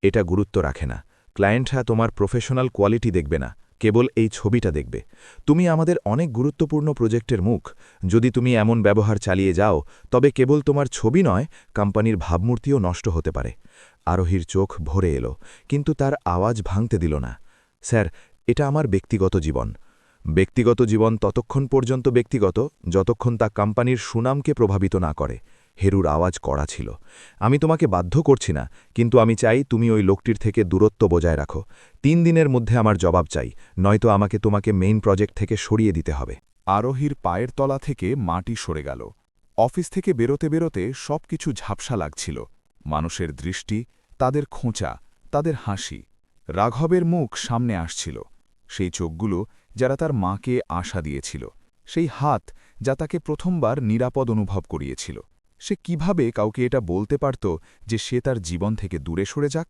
এটা গুরুত্ব রাখে না। ক্লায়েন্টরা তোমার প্রফেশনাল কোয়ালিটি দেখবে না, কেবল এই ছবিটা দেখবে। তুমি আমাদের অনেক গুরুত্বপূর্ণ প্রজেক্টের মুখ। যদি তুমি এমন ব্যবহার চালিয়ে যাও, তবে কেবল তোমার ছবি নয়, কোম্পানির ভাবমূর্তিও নষ্ট হতে পারে। আরোহীর চোখ ভরে এলো, কিন্তু তার আওয়াজ ভাঙতে দিল না। স্যার, এটা আমার ব্যক্তিগত জীবন। ব্যক্তিগত জীবন ততক্ষণ পর্যন্ত ব্যক্তিগত যতক্ষণ তা কোম্পানির সুনামকে প্রভাবিত না করে। হেরুর আওয়াজ কড়া ছিল। আমি তোমাকে বাধ্য করছি না, কিন্তু আমি চাই তুমি ওই লোকটির থেকে দূরত্ব বজায় রাখো। 3 দিনের মধ্যে আমার জবাব চাই, নয়তো আমাকে তোমাকে মেইন প্রজেক্ট থেকে সরিয়ে দিতে হবে। আরোহীর পায়ের তলা থেকে মাটি সরে গেল। অফিস থেকে বেরোতে বেরোতে সবকিছু ঝাপসা লাগছিল। মানুষের দৃষ্টি, তাদের খোঁচা, তাদের হাসি। রাঘবের মুখ সামনে আসছিল। সেই চোখগুলো যারা তার মাকে আশা দিয়েছিল, সেই হাত যা তাকে প্রথমবার নিরাপদ অনুভব করিয়েছিল। সে কিভাবে কাউকে এটা বলতে পারত যে সে তার জীবন থেকে দূরে সরে যাক?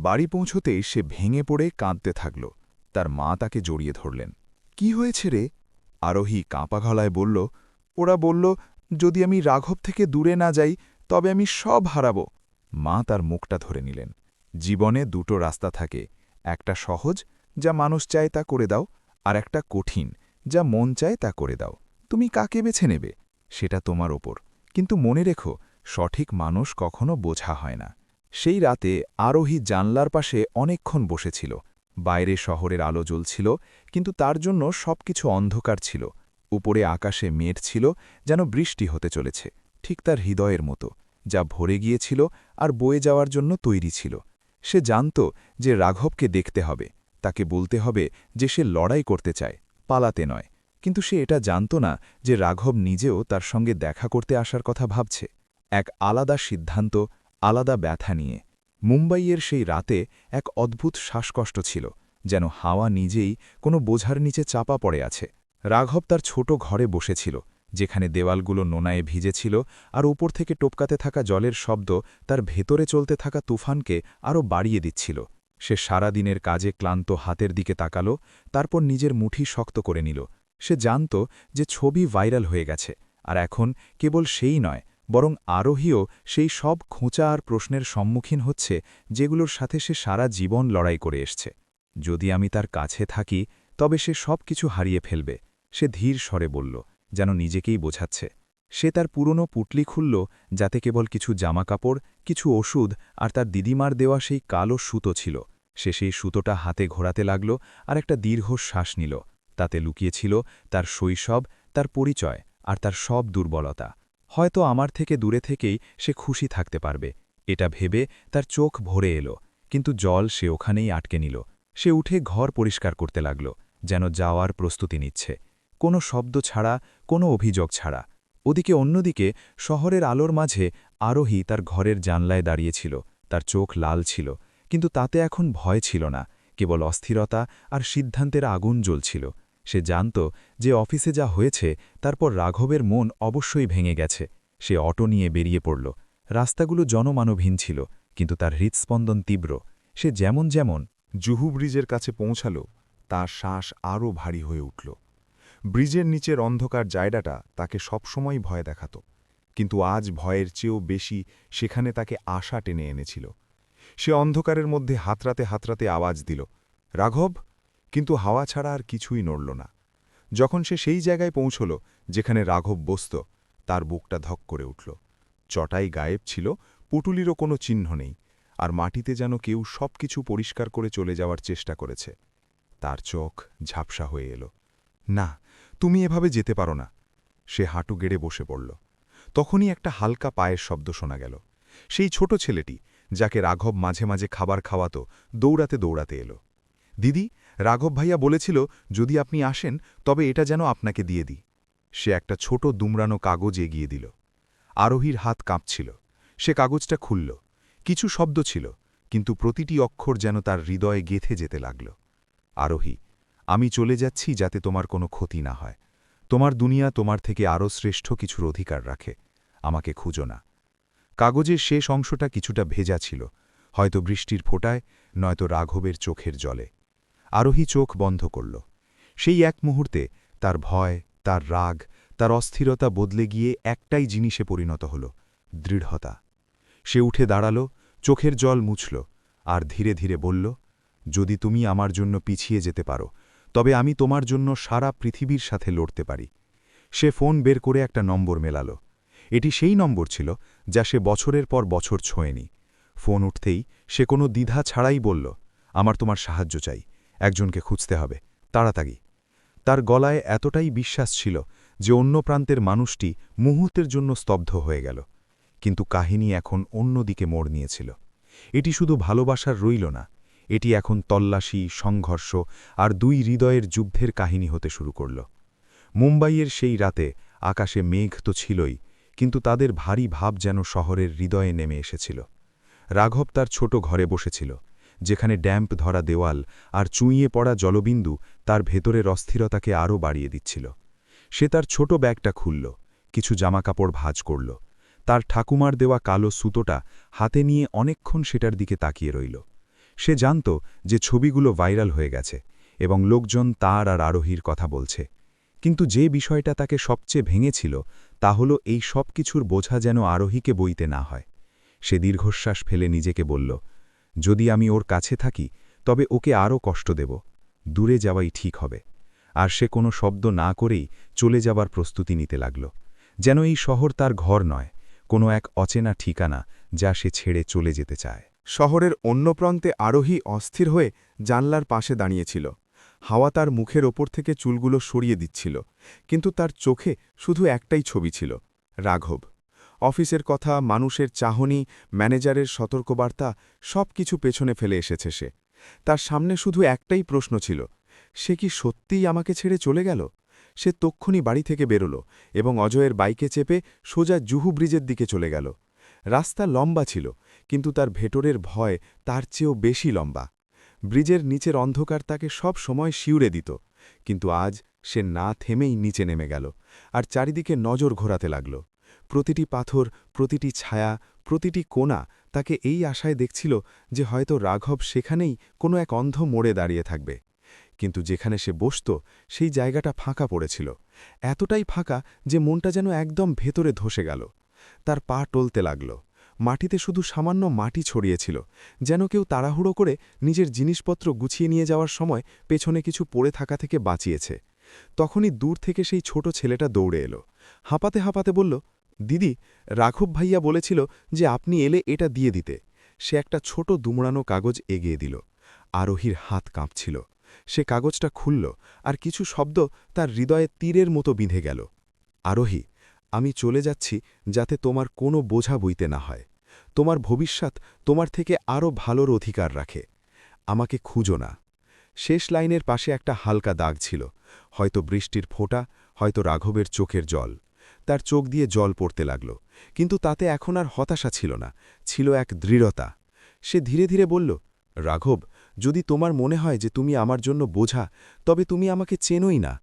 বাড়ি পৌঁছতেই সে ভেঙে পড়ে কাঁদতে থাকল। তার মা তাকে জড়িয়ে ধরলেন। কি হয়েছে রে? আরোহী কাঁপা গলায় বলল, ওরা বলল যদি আমি রাঘব থেকে দূরে না যাই তবে আমি সব হারাব। মা তার মুখটা ধরে নিলেন। জীবনে দুটো রাস্তা থাকে, একটা সহজ, যা মানুষ চায় তা করে দাও, আর একটা কঠিন, যা মন চায় তা করে দাও। তুমি কাকে বেছে নেবে সেটা তোমার ওপর, কিন্তু মনে রেখো, সঠিক মানুষ কখনো বোঝা হয় না। সেই রাতে আরোহী জানলার পাশে অনেকক্ষণ বসেছিল। বাইরে শহরের আলো জ্বলছিল, কিন্তু তার জন্য সবকিছু অন্ধকার ছিল। উপরে আকাশে মেঘ ছিল, যেন বৃষ্টি হতে চলেছে, ঠিক তার হৃদয়ের মতো, যা ভরে গিয়েছিল আর বয়ে যাওয়ার জন্য তৈরি ছিল। সে জানত যে রাঘবকে দেখতে হবে, তাকে বলতে হবে যে সে লড়াই করতে চায়, পালাতে নয়। কিন্তু সে এটা জানত না যে রাঘব নিজেও তার সঙ্গে দেখা করতে আসার কথা ভাবছে, এক আলাদা সিদ্ধান্ত, আলাদা ব্যথা নিয়ে। মুম্বাইয়ের সেই রাতে এক অদ্ভুত শ্বাসকষ্ট ছিল, যেন হাওয়া নিজেই কোনো বোঝার নিচে চাপা পড়ে আছে। রাঘব তার ছোট ঘরে বসেছিল, যেখানে দেওয়ালগুলো নোনায় ভিজেছিল, আর উপর থেকে টপকাতে থাকা জলের শব্দ তার ভেতরে চলতে থাকা তুফানকে আরও বাড়িয়ে দিচ্ছিল। সে সারা দিনের কাজে ক্লান্ত হাতের দিকে তাকালো, তারপর নিজের মুঠি শক্ত করে নিল। সে জানত যে ছবি ভাইরাল হয়ে গেছে, আর এখন কেবল সেই নয়, বরং আরোহীও সেই সব খোঁচা আর প্রশ্নের সম্মুখীন হচ্ছে যেগুলোর সাথে সে সারা জীবন লড়াই করে এসছে। যদি আমি তার কাছে থাকি তবে সে সব কিছু হারিয়ে ফেলবে, সে ধীর স্বরে বলল, যেন নিজেকেই বোঝাচ্ছে। সে তার পুরনো পুটলি খুলল, যাতে কেবল কিছু জামাকাপড়, কিছু ওষুধ আর তার দিদিমার দেওয়া সেই কালো সুতো ছিল। সে সেই সুতোটা হাতে ঘোরাতে লাগল আর একটা দীর্ঘ শ্বাস নিল। তাতে লুকিয়েছিল তার শৈশব, তার পরিচয় আর তার সব দুর্বলতা। হয়তো আমার থেকে দূরে থেকেই সে খুশি থাকতে পারবে, এটা ভেবে তার চোখ ভরে এলো, কিন্তু জল সে ওখানেই আটকে নিল। সে উঠে ঘর পরিষ্কার করতে লাগল, যেন যাওয়ার প্রস্তুতি নিচ্ছে, কোনো শব্দ ছাড়া, কোনো অভিযোগ ছাড়া। ওদিকে অন্যদিকে শহরের আলোর মাঝে আরোহী তার ঘরের জানলায় দাঁড়িয়েছিল। তার চোখ লাল ছিল, কিন্তু তাতে এখন ভয় ছিল না, কেবল অস্থিরতা আর সিদ্ধান্তের আগুন জ্বলছিল। সে জানত যে অফিসে যা হয়েছে তারপর রাঘবের মন অবশ্যই ভেঙে গেছে। সে অটো নিয়ে বেরিয়ে পড়ল। রাস্তাগুলো জনমানবহীন ছিল, কিন্তু তার হৃৎস্পন্দন তীব্র। সে যেমন জুহু ব্রিজের কাছে পৌঁছাল, তার শ্বাস আরও ভারী হয়ে উঠল। ব্রিজের নিচের অন্ধকার জায়গাটা তাকে সবসময় ভয় দেখাত, কিন্তু আজ ভয়ের চেয়েও বেশি সেখানে তাকে আশা টেনে এনেছিল। সে অন্ধকারের মধ্যে হাতড়াতে হাতড়াতে আওয়াজ দিল, রাঘব, কিন্তু হাওয়া ছাড়া আর কিছুই নড়ল না। যখন সে সেই জায়গায় পৌঁছল যেখানে রাঘব বসত, তার বুকটা ধক করে উঠল। চটাই গায়েব ছিল, পুটুলিরও কোনো চিহ্ন নেই, আর মাটিতে যেন কেউ সবকিছু পরিষ্কার করে চলে যাওয়ার চেষ্টা করেছে। তার চোখ ঝাপসা হয়ে এলো। না, তুমি এভাবে যেতে পারো না। সে হাঁটু গেড়ে বসে পড়ল। তখনই একটা হালকা পায়ের শব্দ শোনা গেল। সেই ছোট ছেলেটি, যাকে রাঘব মাঝে মাঝে খাবার খাওয়াত, দৌড়াতে দৌড়াতে এলো। দিদি, রাঘব ভাইয়া বলেছিল যদি আপনি আসেন তবে এটা যেন আপনাকে দিয়ে দিই। সে একটা ছোট দুমড়ানো কাগজ এগিয়ে দিল। আরোহীর হাত কাঁপছিল। সে কাগজটা খুলল। কিছু শব্দ ছিল, কিন্তু প্রতিটি অক্ষর যেন তার হৃদয়ে গেঁথে যেতে লাগল। আরোহী, আমি চলে যাচ্ছি যাতে তোমার কোনো ক্ষতি না হয়। তোমার দুনিয়া তোমার থেকে আরও শ্রেষ্ঠ কিছুর অধিকার রাখে। আমাকে খুঁজো না। কাগজের শেষ অংশটা কিছুটা ভেজা ছিল, হয়তো বৃষ্টির ফোঁটায়, নয়তো রাঘবের চোখের জলে। আরোহী চোখ বন্ধ করল। সেই এক মুহূর্তে তার ভয়, তার রাগ, তার অস্থিরতা বদলে গিয়ে একটাই জিনিসে পরিণত হল, দৃঢ়তা। সে উঠে দাঁড়াল, চোখের জল মুছল, আর ধীরে ধীরে বলল, যদি তুমি আমার জন্য পিছিয়ে যেতে পারো তবে আমি তোমার জন্য সারা পৃথিবীর সাথে লড়তে পারি। সে ফোন বের করে একটা নম্বর মেলাল। এটি সেই নম্বর ছিল যা সে বছরের পর বছর ছোঁয়নি। ফোন উঠতেই সে কোনো দ্বিধা ছাড়াই বলল, আমার তোমার সাহায্য চাই, একজনকে খুঁজতে হবে, তাড়াতাড়ি। তার গলায় এতটাই বিশ্বাস ছিল যে অন্য প্রান্তের মানুষটি মুহূর্তের জন্য স্তব্ধ হয়ে গেল। কিন্তু কাহিনী এখন অন্যদিকে মোড় নিয়েছিল। এটি শুধু ভালোবাসার রইল না, এটি এখন তল্লাশি, সংঘর্ষ আর দুই হৃদয়ের যুদ্ধের কাহিনী হতে শুরু করল। মুম্বাইয়ের সেই রাতে আকাশে মেঘ তো ছিলই, কিন্তু তাদের ভারী ভাব যেন শহরের হৃদয়ে নেমে এসেছিল। রাঘব তার ছোট ঘরে বসেছিল, যেখানে ড্যাম্প ধরা দেওয়াল আর চুঁইয়ে পড়া জলবিন্দু তার ভেতরের অস্থিরতাকে আরও বাড়িয়ে দিচ্ছিল। সে তার ছোট ব্যাগটা খুলল, কিছু জামাকাপড় ভাঁজ করল। তার ঠাকুমার দেওয়া কালো সুতোটা হাতে নিয়ে অনেকক্ষণ সেটার দিকে তাকিয়ে রইল। সে জানত যে ছবিগুলো ভাইরাল হয়ে গেছে এবং লোকজন তার আর আরোহীর কথা বলছে। কিন্তু যে বিষয়টা তাকে সবচেয়ে ভেঙেছিল তা হল এই সব কিছুর বোঝা যেন আরোহীকে বইতে না হয়। সে দীর্ঘশ্বাস ফেলে নিজেকে বলল, যদি আমি ওর কাছে থাকি তবে ওকে আরও কষ্ট দেব, দূরে যাওয়াই ঠিক হবে। আর সে কোনো শব্দ না করেই চলে যাবার প্রস্তুতি নিতে লাগল, যেন এই শহর তার ঘর নয়, কোনো এক অচেনা ঠিকানা যা সে ছেড়ে চলে যেতে চায়। শহরের অন্য প্রান্তে আরোহী অস্থির হয়ে জানলার পাশে দাঁড়িয়েছিল। হাওয়া তার মুখের ওপর থেকে চুলগুলো সরিয়ে দিচ্ছিল, কিন্তু তার চোখে শুধু একটাই ছবি ছিল, রাঘব। অফিসের কথা, মানুষের চাহনি, ম্যানেজারের সতর্কবার্তা সব কিছু পেছনে ফেলে এসেছে সে। তার সামনে শুধু একটাই প্রশ্ন ছিল, সে কি সত্যিই আমাকে ছেড়ে চলে গেল? সে তক্ষুনি বাড়ি থেকে বেরোল এবং অজয়ের বাইকে চেপে সোজা জুহু ব্রিজের দিকে চলে গেল। রাস্তা লম্বা ছিল, কিন্তু তার ভেতরের ভয় তার চেয়েও বেশি লম্বা। ব্রিজের নিচের অন্ধকার তাকে সব সময় শিউরে দিত, কিন্তু আজ সে না থেমেই নিচে নেমে গেল আর চারিদিকে নজর ঘোরাতে লাগল। প্রতিটি পাথর, প্রতিটি ছায়া, প্রতিটি কোণা তাকে এই আশায় দেখছিল যে হয়তো রাঘব সেখানেই কোনো এক অন্ধ মোড়ে দাঁড়িয়ে থাকবে। কিন্তু যেখানে সে বসত সেই জায়গাটা ফাঁকা পড়েছিল, এতটাই ফাঁকা যে মনটা যেন একদম ভেতরে ধসে গেল। তার পা টলতে লাগল, মাটিতে শুধু সামান্য মাটি ছড়িয়েছিল, যেন কেউ তাড়াহুড়ো করে নিজের জিনিসপত্র গুছিয়ে নিয়ে যাওয়ার সময় পেছনে কিছু পড়ে থাকা থেকে বাঁচিয়েছে। তখনই দূর থেকে সেই ছোট ছেলেটা দৌড়ে এলো, হাঁপাতে হাঁপাতে বলল, দিদি, রাঘব ভাইয়া বলেছিল যে আপনি এলে এটা দিয়ে দিতে। সে একটা ছোট দুমড়ানো কাগজ এগিয়ে দিল। আরোহীর হাত কাঁপছিল। সে কাগজটা খুলল আর কিছু শব্দ তার হৃদয়ে তীরের মতো বিঁধে গেল। আরোহী, আমি চলে যাচ্ছি যাতে তোমার কোনো বোঝা বইতে না হয়। তোমার ভবিষ্যৎ তোমার থেকে আরও ভালোর অধিকার রাখে। আমাকে খুঁজো না। শেষ লাইনের পাশে একটা হালকা দাগ ছিল, হয়তো বৃষ্টির ফোঁটা, হয়তো রাঘবের চোখের জল। তার চোখ দিয়ে জল পড়তে লাগল, কিন্তু তাতে এখন আর হতাশা ছিল না, ছিল এক দৃঢ়তা। সে ধীরে ধীরে বলল, রাঘব, যদি তোমার মনে হয় যে তুমি আমার জন্য বোঝা, তবে তুমি আমাকে চেনোই না।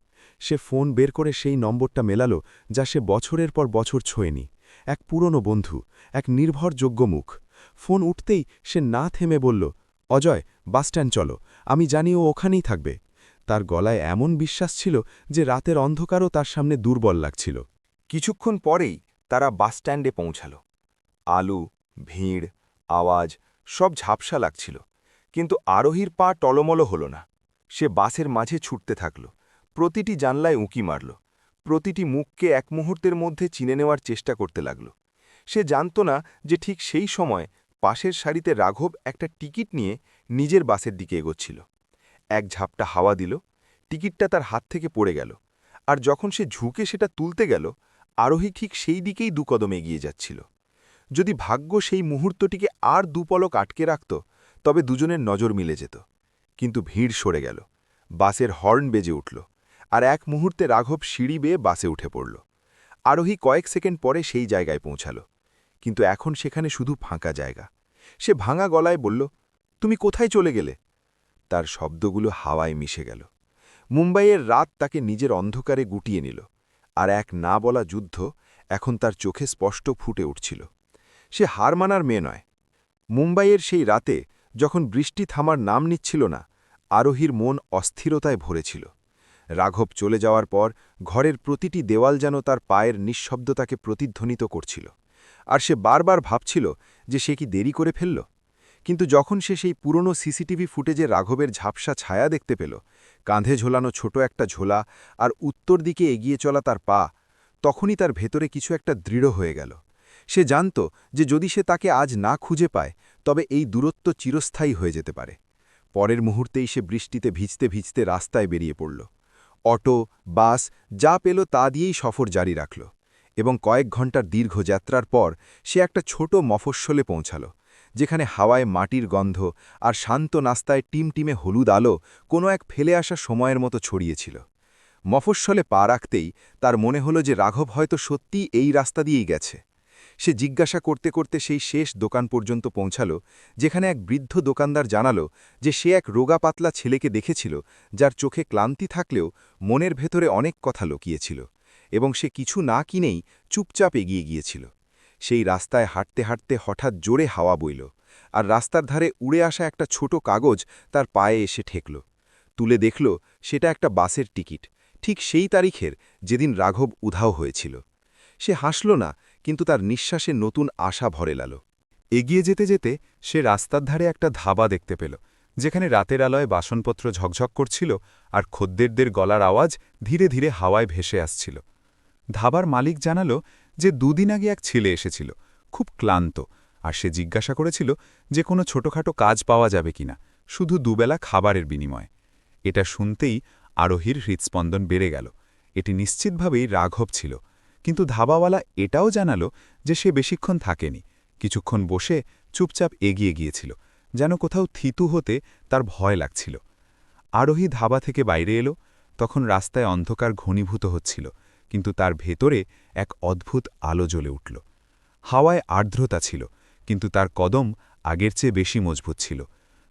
সে ফোন বের করে সেই নম্বরটা মেলালো যা সে বছরের পর বছর ছোঁয়নি। এক পুরনো বন্ধু, এক নির্ভরযোগ্য মুখ। ফোন উঠতেই সে না থেমে বলল, অজয়, বাসস্ট্যান্ড চলো, আমি জানি ও ওখানেই থাকবে। তার গলায় এমন বিশ্বাস ছিল যে রাতের অন্ধকারও তার সামনে দুর্বল লাগছিল। কিছুক্ষণ পরেই তারা বাসস্ট্যান্ডে পৌঁছাল। আলো, ভিড়, আওয়াজ সব ঝাপসা লাগছিল, কিন্তু আরোহীর পা টলমল হল না। সে বাসের মাঝে ছুটতে থাকল, প্রতিটি জানলায় উঁকি মারল, প্রতিটি মুখকে এক মুহূর্তের মধ্যে চিনে নেওয়ার চেষ্টা করতে লাগল। সে জানত না যে ঠিক সেই সময় পাশের সারিতে রাঘব একটা টিকিট নিয়ে নিজের বাসের দিকে এগোচ্ছিল। এক ঝাপটা হাওয়া দিল, টিকিটটা তার হাত থেকে পড়ে গেল, আর যখন সে ঝুঁকে সেটা তুলতে গেল, আরোহী ঠিক সেই দিকেই দুকদম এগিয়ে যাচ্ছিল। যদি ভাগ্য সেই মুহূর্তটিকে আর দুপলক আটকে রাখত, তবে দুজনের নজর মিলে যেত। কিন্তু ভিড় সরে গেল, বাসের হর্ন বেজে উঠল, আর এক মুহূর্তে রাঘব সিঁড়ি বেয়ে বাসে উঠে পড়ল। আরোহী কয়েক সেকেন্ড পরে সেই জায়গায় পৌঁছাল, কিন্তু এখন সেখানে শুধু ফাঁকা জায়গা। সে ভাঙা গলায় বলল, তুমি কোথায় চলে গেলে? তার শব্দগুলো হাওয়ায় মিশে গেল। মুম্বাইয়ের রাত তাকে নিজের অন্ধকারে গুটিয়ে নিল, আর এক না বলা যুদ্ধ এখন তার চোখে স্পষ্ট ফুটে উঠছিল। সে হার মানার মেয়ে নয়। মুম্বাইয়ের সেই রাতে যখন বৃষ্টি থামার নাম নিচ্ছিল না, আরোহীর মন অস্থিরতায় ভরেছিল। রাঘব চলে যাওয়ার পর ঘরের প্রতিটি দেওয়াল যেন তার পায়ের নিঃশব্দতাকে প্রতিধ্বনিত করছিল, আর সে বারবার ভাবছিল যে সে কি দেরি করে ফেলল। কিন্তু যখন সে সেই পুরনো সিসিটিভি ফুটেজে রাঘবের ঝাপসা ছায়া দেখতে পেল, কাঁধে ঝোলানো ছোট একটা ঝোলা আর উত্তর দিকে এগিয়ে চলা তার পা, তখনই তার ভেতরে কিছু একটা দৃঢ় হয়ে গেল। সে জানত যে যদি সে তাকে আজ না খুঁজে পায়, তবে এই দূরত্ব চিরস্থায়ী হয়ে যেতে পারে। পরের মুহূর্তেই সে বৃষ্টিতে ভিজতে ভিজতে রাস্তায় বেরিয়ে পড়ল। অটো, বাস যা পেল তা দিয়েই সফর জারি রাখল এবং কয়েক ঘন্টার দীর্ঘ যাত্রার পর সে একটা ছোট মফস্বলে পৌঁছাল, যেখানে হাওয়ায় মাটির গন্ধ আর শান্ত নাস্তায় টিমটিমে হলুদ আলো কোনো এক ফেলে আসা সময়ের মতো ছড়িয়েছিল। মফস্বলে পা রাখতেই তার মনে হলো যে রাঘব হয়তো সত্যিই এই রাস্তা দিয়েই গেছে। সে জিজ্ঞাসা করতে করতে সেই শেষ দোকান পর্যন্ত পৌঁছাল, যেখানে এক বৃদ্ধ দোকানদার জানালো যে সে এক রোগা পাতলা ছেলেকে দেখেছিল, যার চোখে ক্লান্তি থাকলেও মনের ভেতরে অনেক কথা লুকিয়েছিল, এবং সে কিছু না কিনেই চুপচাপ এগিয়ে গিয়েছিল। সেই রাস্তায় হাঁটতে হাঁটতে হঠাৎ জোরে হাওয়া বইল, আর রাস্তার ধারে উড়ে আসা একটা ছোট কাগজ তার পায়ে এসে ঠেকল। তুলে দেখল সেটা একটা বাসের টিকিট, ঠিক সেই তারিখের যেদিন রাঘব উধাও হয়েছিল। সে হাসল না, কিন্তু তার নিঃশ্বাসে নতুন আশা ভরে লাল। এগিয়ে যেতে যেতে সে রাস্তার ধারে একটা ধাবা দেখতে পেল, যেখানে রাতের আলোয় বাসনপত্র ঝকঝক করছিল আর খদ্দেরদের গলার আওয়াজ ধীরে ধীরে হাওয়ায় ভেসে আসছিল। ধাবার মালিক জানালো যে 2 দিন আগে এক ছেলে এসেছিল, খুব ক্লান্ত, আর সে জিজ্ঞাসা করেছিল যে কোনো ছোটখাটো কাজ পাওয়া যাবে কিনা, শুধু দুবেলা খাবারের বিনিময়ে। এটা শুনতেই আরোহীর হৃৎস্পন্দন বেড়ে গেল। এটি নিশ্চিতভাবেই রাঘব ছিল, কিন্তু ধাবাওয়ালা এটাও জানালো যে সে বেশিক্ষণ থাকেনি, কিছুক্ষণ বসে চুপচাপ এগিয়ে গিয়েছিল, যেন কোথাও থিতু হতে তার ভয় লাগছিল। আরোহী ধাবা থেকে বাইরে এলো, তখন রাস্তায় অন্ধকার ঘনীভূত হচ্ছিল, কিন্তু তার ভেতরে এক অদ্ভুত আলো জ্বলে উঠল। হাওয়ায় আর্দ্রতা ছিল, কিন্তু তার কদম আগের চেয়ে বেশি মজবুত ছিল।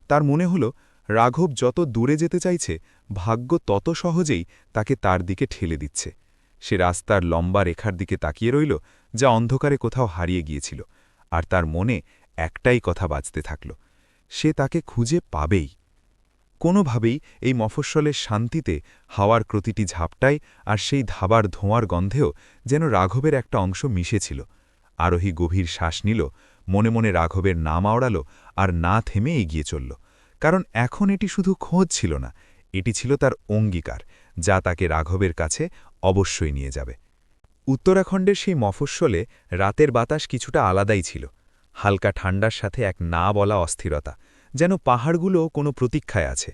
তার মনে হল রাঘব যত দূরে যেতে চাইছে, ভাগ্য তত সহজেই তাকে তার দিকে ঠেলে দিচ্ছে। সে রাস্তার লম্বা রেখার দিকে তাকিয়ে রইল, যা অন্ধকারে কোথাও হারিয়ে গিয়েছিল, আর তার মনে একটাই কথা বাজতে থাকল, সে তাকে খুঁজে পাবেই। কোনোভাবেই এই মফস্বলের শান্তিতে, হাওয়ার প্রতিটি ঝাপটায় আর সেই ধাবার ধোঁয়ার গন্ধেও যেন রাঘবের একটা অংশ মিশেছিল। আরোহী গভীর শ্বাস নিল, মনে মনে রাঘবের নাম আওড়াল আর না থেমে এগিয়ে চলল, কারণ এখন এটি শুধু খোঁজ ছিল না, এটি ছিল তার অঙ্গীকার, যা তাকে রাঘবের কাছে অবশ্যই নিয়ে যাবে। উত্তরাখণ্ডের সেই মফস্বলে রাতের বাতাস কিছুটা আলাদাই ছিল, হালকা ঠান্ডার সাথে এক না বলা অস্থিরতা, যেন পাহাড়গুলো কোনো প্রতীক্ষায় আছে।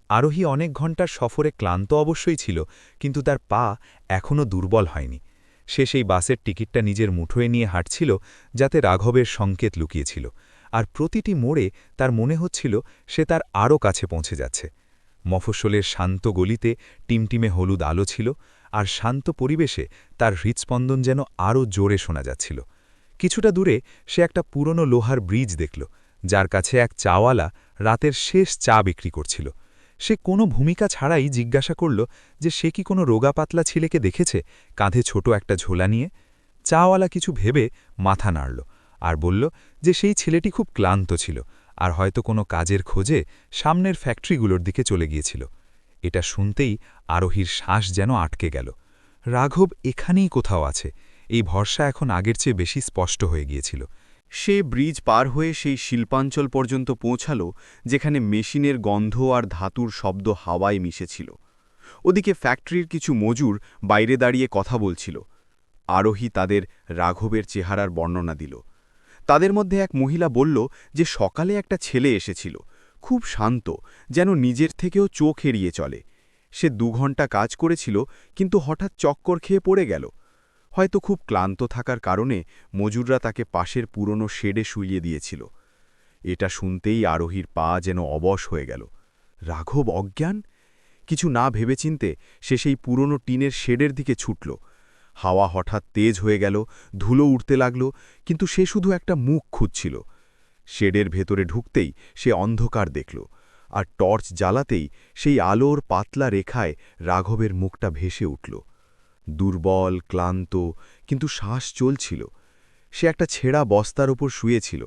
আরোহী অনেক ঘণ্টার সফরে ক্লান্ত অবশ্যই ছিল, কিন্তু তার পা এখনও দুর্বল হয়নি। সে সেই বাসের টিকিটটা নিজের মুঠোয় নিয়ে হাঁটছিল, যাতে রাঘবের সংকেত লুকিয়েছিল, আর প্রতিটি মোড়ে তার মনে হচ্ছিল সে তার আরও কাছে পৌঁছে যাচ্ছে। মফস্বলের শান্ত গলিতে টিমটিমে হলুদ আলো ছিল, আর শান্ত পরিবেশে তার হৃৎস্পন্দন যেন আরও জোরে শোনা যাচ্ছিল। কিছুটা দূরে সে একটা পুরনো লোহার ব্রিজ দেখল, যার কাছে এক চাওয়ালা রাতের শেষ চা বিক্রি করছিল। সে কোনো ভূমিকা ছাড়াই জিজ্ঞাসা করল যে সে কি কোনো রোগা পাতলা ছেলেকে দেখেছে, কাঁধে ছোট একটা ঝোলা নিয়ে। চাওয়ালা কিছু ভেবে মাথা নাড়ল আর বলল যে সেই ছেলেটি খুব ক্লান্ত ছিল, আর হয়তো কোনো কাজের খোঁজে সামনের ফ্যাক্টরিগুলোর দিকে চলে গিয়েছিল। এটা শুনতেই আরোহীর শ্বাস যেন আটকে গেল। রাঘব এখানেই কোথাও আছে, এই ভরসা এখন আগের চেয়ে বেশি স্পষ্ট হয়ে গিয়েছিল। সে ব্রিজ পার হয়ে সেই শিল্পাঞ্চল পর্যন্ত পৌঁছাল, যেখানে মেশিনের গন্ধ আর ধাতুর শব্দ হাওয়ায় মিশেছিল। ওদিকে ফ্যাক্টরির কিছু মজুর বাইরে দাঁড়িয়ে কথা বলছিল। আরোহী তাদের রাঘবের চেহারার বর্ণনা দিল। তাদের মধ্যে এক মহিলা বলল যে সকালে একটা ছেলে এসেছিল, খুব শান্ত, যেন নিজের থেকেও চোখ এড়িয়ে চলে। সে 2 ঘন্টা কাজ করেছিল, কিন্তু হঠাৎ চক্কর খেয়ে পড়ে গেল। হয়তো খুব ক্লান্ত থাকার কারণে মজুররা তাকে পাশের পুরনো শেডে শুইয়ে দিয়েছিল। এটা শুনতেই আরোহীর পা যেন অবশ হয়ে গেল। রাঘব অজ্ঞান? কিছু না ভেবেচিন্তে সে সেই পুরনো টিনের শেডের দিকে ছুটল। হাওয়া হঠাৎ তেজ হয়ে গেল, ধুলো উঠতে লাগল, কিন্তু সে শুধু একটা মুখ খুঁজছিল। শেডের ভেতরে ঢুকতেই সে অন্ধকার দেখল, আর টর্চ জ্বালাতেই সেই আলোর পাতলা রেখায় রাঘবের মুখটা ভেসে উঠল। দুর্বল, ক্লান্ত, কিন্তু শ্বাস চলছিল। সে একটা ছেঁড়া বস্তার ওপর শুয়েছিল,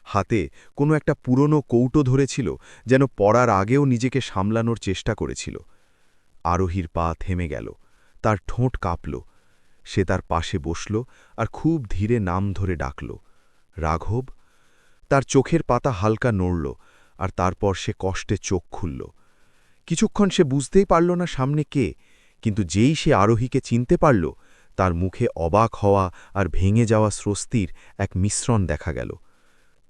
হাতে কোনো একটা পুরনো কৌটো ধরেছিল, যেন পড়ার আগেও নিজেকে সামলানোর চেষ্টা করেছিল। আরোহীর পা থেমে গেল, তার ঠোঁট কাঁপল। সে তার পাশে বসল আর খুব ধীরে নাম ধরে ডাকল, রাঘব। তার চোখের পাতা হালকা নড়ল, আর তারপর সে কষ্টে চোখ খুলল। কিছুক্ষণ সে বুঝতেই পারল না সামনে কে, কিন্তু যেই সে আরোহীকে চিনতে পারল, তার মুখে অবাক হওয়া আর ভেঙে যাওয়া স্বস্তির এক মিশ্রণ দেখা গেল।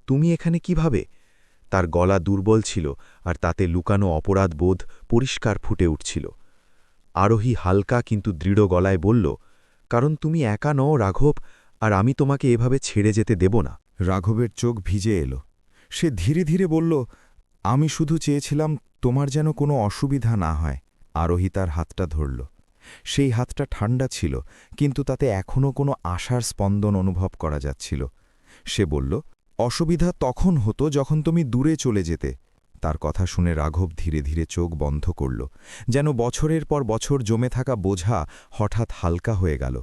তুমি এখানে কিভাবে? তার গলা দুর্বল ছিল, আর তাতে লুকানো অপরাধ বোধ পরিষ্কার ফুটে উঠছিল। আরোহী হালকা কিন্তু দৃঢ় গলায় বলল, কারণ তুমি একা নও রাঘব, আর আমি তোমাকে এভাবে ছেড়ে যেতে দেব না। রাঘবের চোখ ভিজে এলো। সে ধীরে ধীরে বলল, আমি শুধু চেয়েছিলাম তোমার যেন কোনো অসুবিধা না হয়। আরোহী তার হাতটা ধরল। সেই হাতটা ঠান্ডা ছিল, কিন্তু তাতে এখনও কোনো আশার স্পন্দন অনুভব করা যাচ্ছিল। সে বলল, অসুবিধা তখন হতো যখন তুমি দূরে চলে যেতে। তার কথা শুনে রাঘব ধীরে ধীরে চোখ বন্ধ করল, যেন বছরের পর বছর জমে থাকা বোঝা হঠাৎ হালকা হয়ে গেল।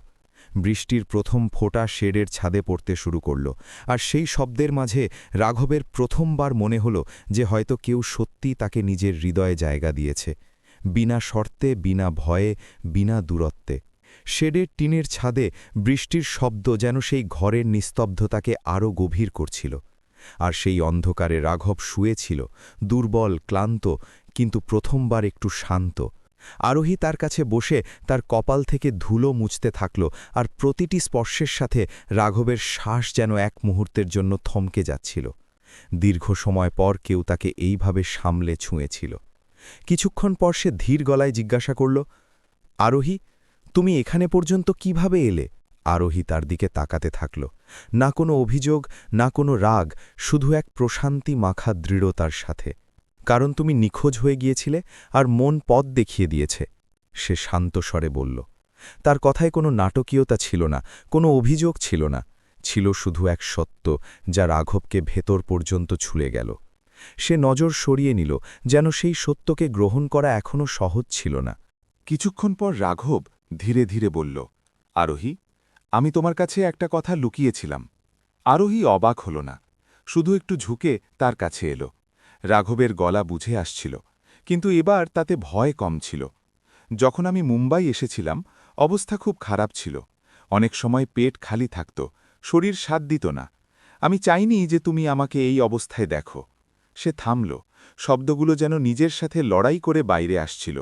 বৃষ্টির প্রথম ফোঁটা শেডের ছাদে পড়তে শুরু করল, আর সেই শব্দের মাঝে রাঘবের প্রথমবার মনে হল যে হয়তো কেউ সত্যি তাকে নিজের হৃদয়ে জায়গা দিয়েছে, বিনা শর্তে, বিনা ভয়ে, বিনা দূরত্বে। শেডের টিনের ছাদে বৃষ্টির শব্দ যেন সেই ঘরের নিস্তব্ধতাকে আরও গভীর করছিল। আর সেই অন্ধকারে রাঘব শুয়েছিল, দুর্বল, ক্লান্ত, কিন্তু প্রথমবার একটু শান্ত। আরোহী তার কাছে বসে তার কপাল থেকে ধুলো মুছতে থাকল, আর প্রতিটি স্পর্শের সাথে রাঘবের শ্বাস যেন এক মুহূর্তের জন্য থমকে যাচ্ছিল। দীর্ঘ সময় পর কেউ তাকে এইভাবে সামলে ছুঁয়েছিল। কিছুক্ষণ পর সে ধীর গলায় জিজ্ঞাসা করল, আরোহী, তুমি এখানে পর্যন্ত কিভাবে এলে? আরোহী তার দিকে তাকাতে থাকল। না কোনো অভিযোগ, না কোনো রাগ, শুধু এক প্রশান্তি মাখা দৃঢ়তার সাথে। কারণ তুমি নিখোঁজ হয়ে গিয়েছিলে, আর মন পথ দেখিয়ে দিয়েছে, সে শান্ত স্বরে বলল। তার কথায় কোনো নাটকীয়তা ছিল না, কোনো অভিযোগ ছিল না, ছিল শুধু এক সত্য যা রাঘবকে ভেতর পর্যন্ত ছুঁয়ে গেল। সে নজর সরিয়ে নিল, যেন সেই সত্যকে গ্রহণ করা এখনও সহজ ছিল না। কিছুক্ষণ পর রাঘব ধীরে ধীরে বলল, আরোহী, আমি তোমার কাছে একটা কথা লুকিয়েছিলাম। আরোহী অবাক হল না, শুধু একটু ঝুঁকে তার কাছে এলো। রাঘবের গলা বুঝে আসছিল, কিন্তু এবার তাতে ভয় কম ছিল। যখন আমি মুম্বাই এসেছিলাম, অবস্থা খুব খারাপ ছিল। অনেক সময় পেট খালি থাকত, শরীর সাথ দিত না। আমি চাইনি যে তুমি আমাকে এই অবস্থায় দেখো। সে থামল, শব্দগুলো যেন নিজের সাথে লড়াই করে বাইরে আসছিল।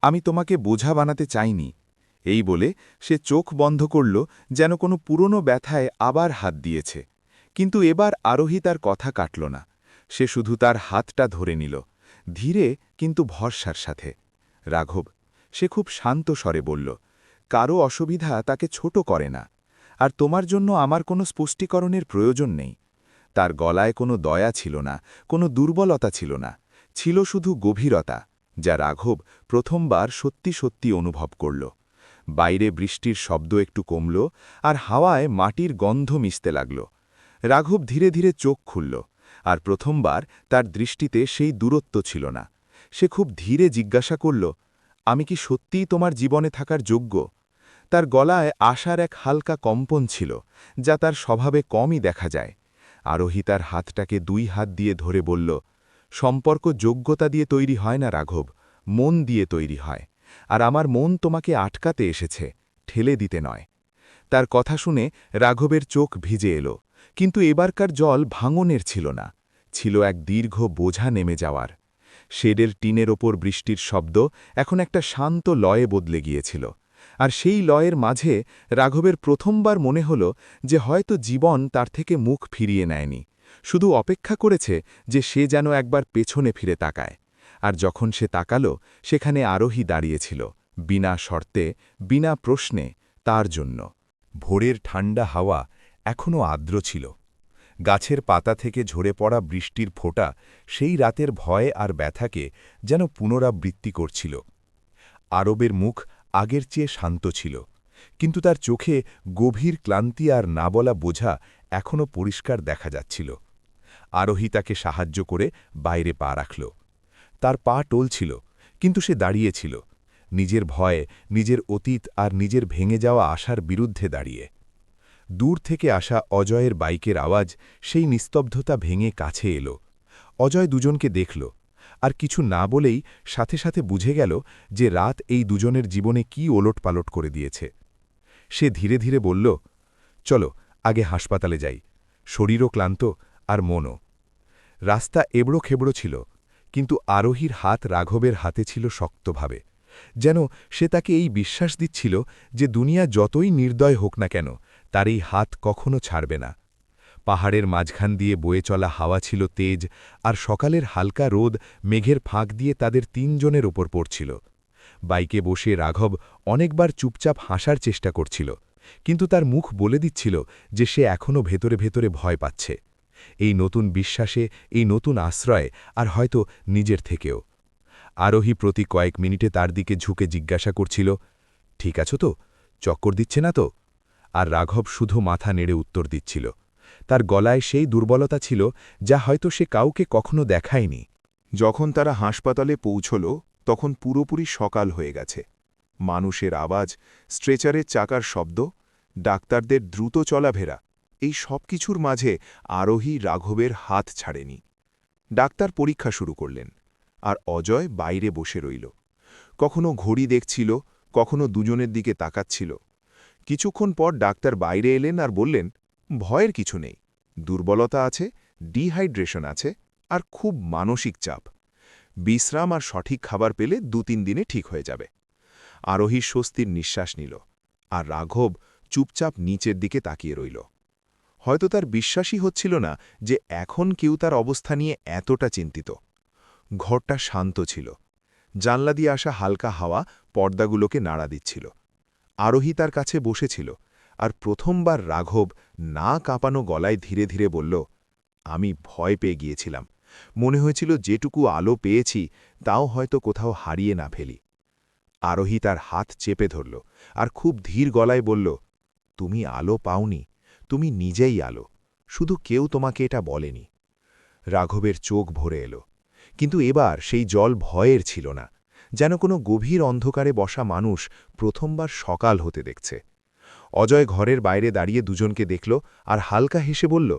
আমি তোমাকে বোঝা বানাতে চাইনি। এই বলে সে চোখ বন্ধ করল, যেন কোনো পুরনো ব্যথায় আবার হাত দিয়েছে। কিন্তু এবার আরোহী তার কথা কাটল না। সে শুধু তার হাতটা ধরে নিল, ধীরে কিন্তু ভরসার সাথে। রাঘব, সে খুব শান্ত স্বরে বলল, কারো অসুবিধা তাকে ছোট করে না, আর তোমার জন্য আমার কোনো স্পষ্টীকরণের প্রয়োজন নেই। তার গলায় কোনো দয়া ছিল না, কোনো দুর্বলতা ছিল না, ছিল শুধু গভীরতা, যা রাঘব প্রথমবার সত্যি সত্যি অনুভব করল। বাইরে বৃষ্টির শব্দ একটু কমল, আর হাওয়ায় মাটির গন্ধ মিশতে লাগল। রাঘব ধীরে ধীরে চোখ খুলল, আর প্রথমবার তার দৃষ্টিতে সেই দূরত্ব ছিল না। সে খুব ধীরে জিজ্ঞাসা করল, আমি কি সত্যিই তোমার জীবনে থাকার যোগ্য? তার গলায় আশার এক হালকা কম্পন ছিল, যা তার স্বভাবে কমই দেখা যায়। আরোহী তার হাতটাকে 2 হাত দিয়ে ধরে বলল, সম্পর্ক যোগ্যতা দিয়ে তৈরি হয় না রাঘব, মন দিয়ে তৈরি হয়। আর আমার মন তোমাকে আটকাতে এসেছে, ঠেলে দিতে নয়। তার কথা শুনে রাঘবের চোখ ভিজে এলো, কিন্তু এবারকার জল ভাঙনের ছিল না, ছিল এক দীর্ঘ বোঝা নেমে যাওয়ার। শেডের টিনের ওপর বৃষ্টির শব্দ এখন একটা শান্ত লয়ে বদলে গিয়েছিল, আর সেই লয়ের মাঝে রাঘবের প্রথমবার মনে হল যে হয়তো জীবন তার থেকে মুখ ফিরিয়ে নেয়নি, শুধু অপেক্ষা করেছে যে সে যেন একবার পেছনে ফিরে তাকায়। আর যখন সে তাকালো, সেখানে আরোহী দাঁড়িয়েছিল, বিনা শর্তে, বিনা প্রশ্নে, তার জন্য। ভোরের ঠান্ডা হাওয়া এখনও আর্দ্র ছিল। গাছের পাতা থেকে ঝরে পড়া বৃষ্টির ফোঁটা সেই রাতের ভয় আর ব্যথাকে যেন পুনরাবৃত্তি করছিল। আরবের মুখ আগের চেয়ে শান্ত ছিল, কিন্তু তার চোখে গভীর ক্লান্তি আর না বলা বোঝা এখনও পরিষ্কার দেখা যাচ্ছিল। আরোহী তাকে সাহায্য করে বাইরে পা রাখল। তার পা টলছিল, কিন্তু সে দাঁড়িয়েছিল, নিজের ভয়, নিজের অতীত আর নিজের ভেঙে যাওয়া আশার বিরুদ্ধে দাঁড়িয়ে। দূর থেকে আসা অজয়ের বাইকের আওয়াজ সেই নিস্তব্ধতা ভেঙে কাছে এলো। অজয় দুজনকে দেখল, আর কিছু না বলেই সাথে সাথে বুঝে গেল যে রাত এই দুজনের জীবনে কি ওলটপালট করে দিয়েছে। সে ধীরে ধীরে বলল, চলো আগে হাসপাতালে যাই, শরীরও ক্লান্ত আর মনও। রাস্তা এবড়ো খেবড়ো ছিল, কিন্তু আরোহীর হাত রাঘবের হাতে ছিল শক্তভাবে, যেন সে তাকে এই বিশ্বাস দিচ্ছিল যে দুনিয়া যতই নির্দয় হোক না কেন, তার এই হাত কখনো ছাড়বে না। পাহাড়ের মাঝখান দিয়ে বয়ে চলা হাওয়া ছিল তেজ, আর সকালের হালকা রোদ মেঘের ফাঁক দিয়ে তাদের 3 জনের ওপর পড়ছিল। বাইকে বসে রাঘব অনেকবার চুপচাপ হাসার চেষ্টা করছিল, কিন্তু তার মুখ বলে দিচ্ছিল যে সে এখনও ভেতরে ভেতরে ভয় পাচ্ছে। এই নতুন বিশ্বাসে, এই নতুন আশ্রয়ে, আর হয়তো নিজের থেকেও। আরোহী প্রতি কয়েক মিনিটে তার দিকে ঝুঁকে জিজ্ঞাসা করছিল, ঠিক আছো তো? চক্কর দিচ্ছে না তো? আর রাঘব শুধু মাথা নেড়ে উত্তর দিচ্ছিল। তার গলায় সেই দুর্বলতা ছিল যা হয়তো সে কাউকে কখনো দেখায়নি। যখন তারা হাসপাতালে পৌঁছল তখন পুরোপুরি সকাল হয়ে গেছে। মানুষের আওয়াজ, স্ট্রেচারের চাকার শব্দ, ডাক্তারদের দ্রুত চলাফেরা, এই সব কিছুর মাঝে আরোহী রাঘবের হাত ছাড়েনি। ডাক্তার পরীক্ষা শুরু করলেন, আর অজয় বাইরে বসে রইল। কখনো ঘড়ি দেখছিল, কখনো দুজনের দিকে তাকাচ্ছিল। কিছুক্ষণ পর ডাক্তার বাইরে এলেন আর বললেন, ভয়ের কিছু নেই, দুর্বলতা আছে, ডিহাইড্রেশন আছে, আর খুব মানসিক চাপ। বিশ্রাম আর সঠিক খাবার পেলে ২-৩ দিনে ঠিক হয়ে যাবে। আরোহী স্বস্তির নিঃশ্বাস নিল, আর রাঘব চুপচাপ নিচের দিকে তাকিয়ে রইল। হয়তো তার বিশ্বাসই হচ্ছিল না যে এখন কেউ তার অবস্থা নিয়ে এতটা চিন্তিত। ঘরটা শান্ত ছিল। জানলা দিয়ে আসা হালকা হাওয়া পর্দাগুলোকে নাড়া দিচ্ছিল। আরোহী তার কাছে বসেছিল, আর প্রথমবার রাঘব না কাঁপানো গলায় ধীরে ধীরে বলল, আমি ভয় পেয়ে গিয়েছিলাম। মনে হয়েছিল যেটুকু আলো পেয়েছি তাও হয়তো কোথাও হারিয়ে না ফেলি। আরোহী তার হাত চেপে ধরল, আর খুব ধীর গলায় বলল, তুমি আলো পাওনি, তুমি নিজেই আলো, শুধু কেউ তোমাকে এটা বলেনি। রাঘবের চোখ ভরে এলো, কিন্তু এবার সেই জল ভয়ের ছিল না, যেন কোনো গভীর অন্ধকারে বসা মানুষ প্রথমবার সকাল হতে দেখছে। অজয় ঘরের বাইরে দাঁড়িয়ে দুজনকে দেখল আর হালকা হেসে বলল,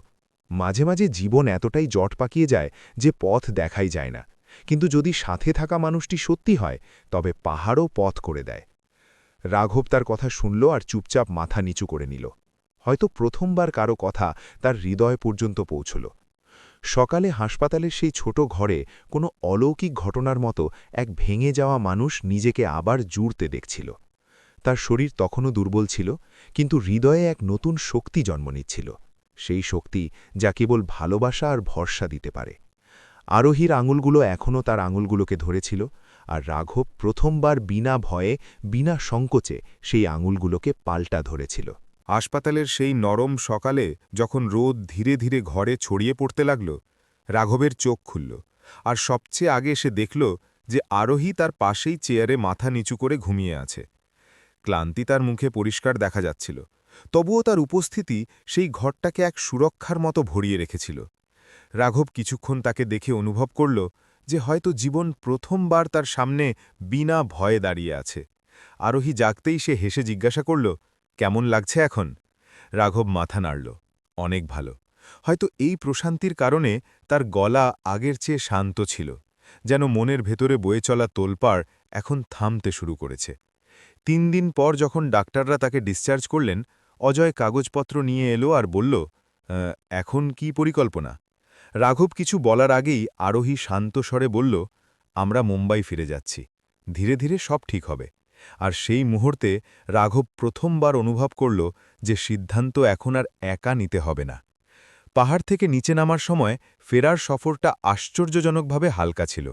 মাঝে মাঝে জীবন এতটাই জট পাকিয়ে যায় যে পথ দেখাই যায় না, কিন্তু যদি সাথে থাকা মানুষটি সত্যি হয় তবে পাহাড়ও পথ করে দেয়। রাঘব তার কথা শুনল আর চুপচাপ মাথা নিচু করে নিল। হয়তো প্রথমবার কারো কথা তার হৃদয় পর্যন্ত পৌঁছল। সকালে হাসপাতালের সেই ছোট ঘরে কোনো অলৌকিক ঘটনার মতো এক ভেঙে যাওয়া মানুষ নিজেকে আবার জুড়তে দেখছিল। তার শরীর তখনও দুর্বল ছিল, কিন্তু হৃদয়ে এক নতুন শক্তি জন্ম নিচ্ছিল, সেই শক্তি যা কেবল ভালোবাসা আর ভরসা দিতে পারে। আরোহীর আঙুলগুলো এখনও তার আঙুলগুলোকে ধরেছিল, আর রাঘব প্রথমবার বিনা ভয়ে, বিনা সংকোচে সেই আঙুলগুলোকে পাল্টা ধরেছিল। হাসপাতালের সেই নরম সকালে যখন রোদ ধীরে ধীরে ঘরে ছড়িয়ে পড়তে লাগল, রাঘবের চোখ খুলল, আর সবচেয়ে আগে সে দেখল যে আরোহী তার পাশেই চেয়ারে মাথা নিচু করে ঘুমিয়ে আছে। ক্লান্তি তার মুখে পরিষ্কার দেখা যাচ্ছিল, তবুও তার উপস্থিতি সেই ঘরটাকে এক সুরক্ষার মতো ভরিয়ে রেখেছিল। রাঘব কিছুক্ষণ তাকে দেখে অনুভব করল যে হয়তো জীবন প্রথমবার তার সামনে বিনা ভয়ে দাঁড়িয়ে আছে। আরোহী জাগতেই সে হেসে জিজ্ঞাসা করল, কেমন লাগছে এখন? রাঘব মাথা নাড়ল, অনেক ভালো। হয়তো এই প্রশান্তির কারণে তার গলা আগের চেয়ে শান্ত ছিল, যেন মনের ভেতরে বয়ে চলা তোলপাড় এখন থামতে শুরু করেছে। ৩ দিন পর যখন ডাক্তাররা তাকে ডিসচার্জ করলেন, অজয় কাগজপত্র নিয়ে এলো আর বলল, এখন কি পরিকল্পনা? রাঘব কিছু বলার আগেই আরোহী শান্ত স্বরে বলল, আমরা মুম্বাই ফিরে যাচ্ছি, ধীরে ধীরে সব ঠিক হবে। আর সেই মুহূর্তে রাঘব প্রথমবার অনুভব করল যে সিদ্ধান্ত এখন আর একা নিতে হবে না। পাহাড় থেকে নিচে নামার সময় ফেরার সফরটা আশ্চর্যজনকভাবে হালকা ছিল।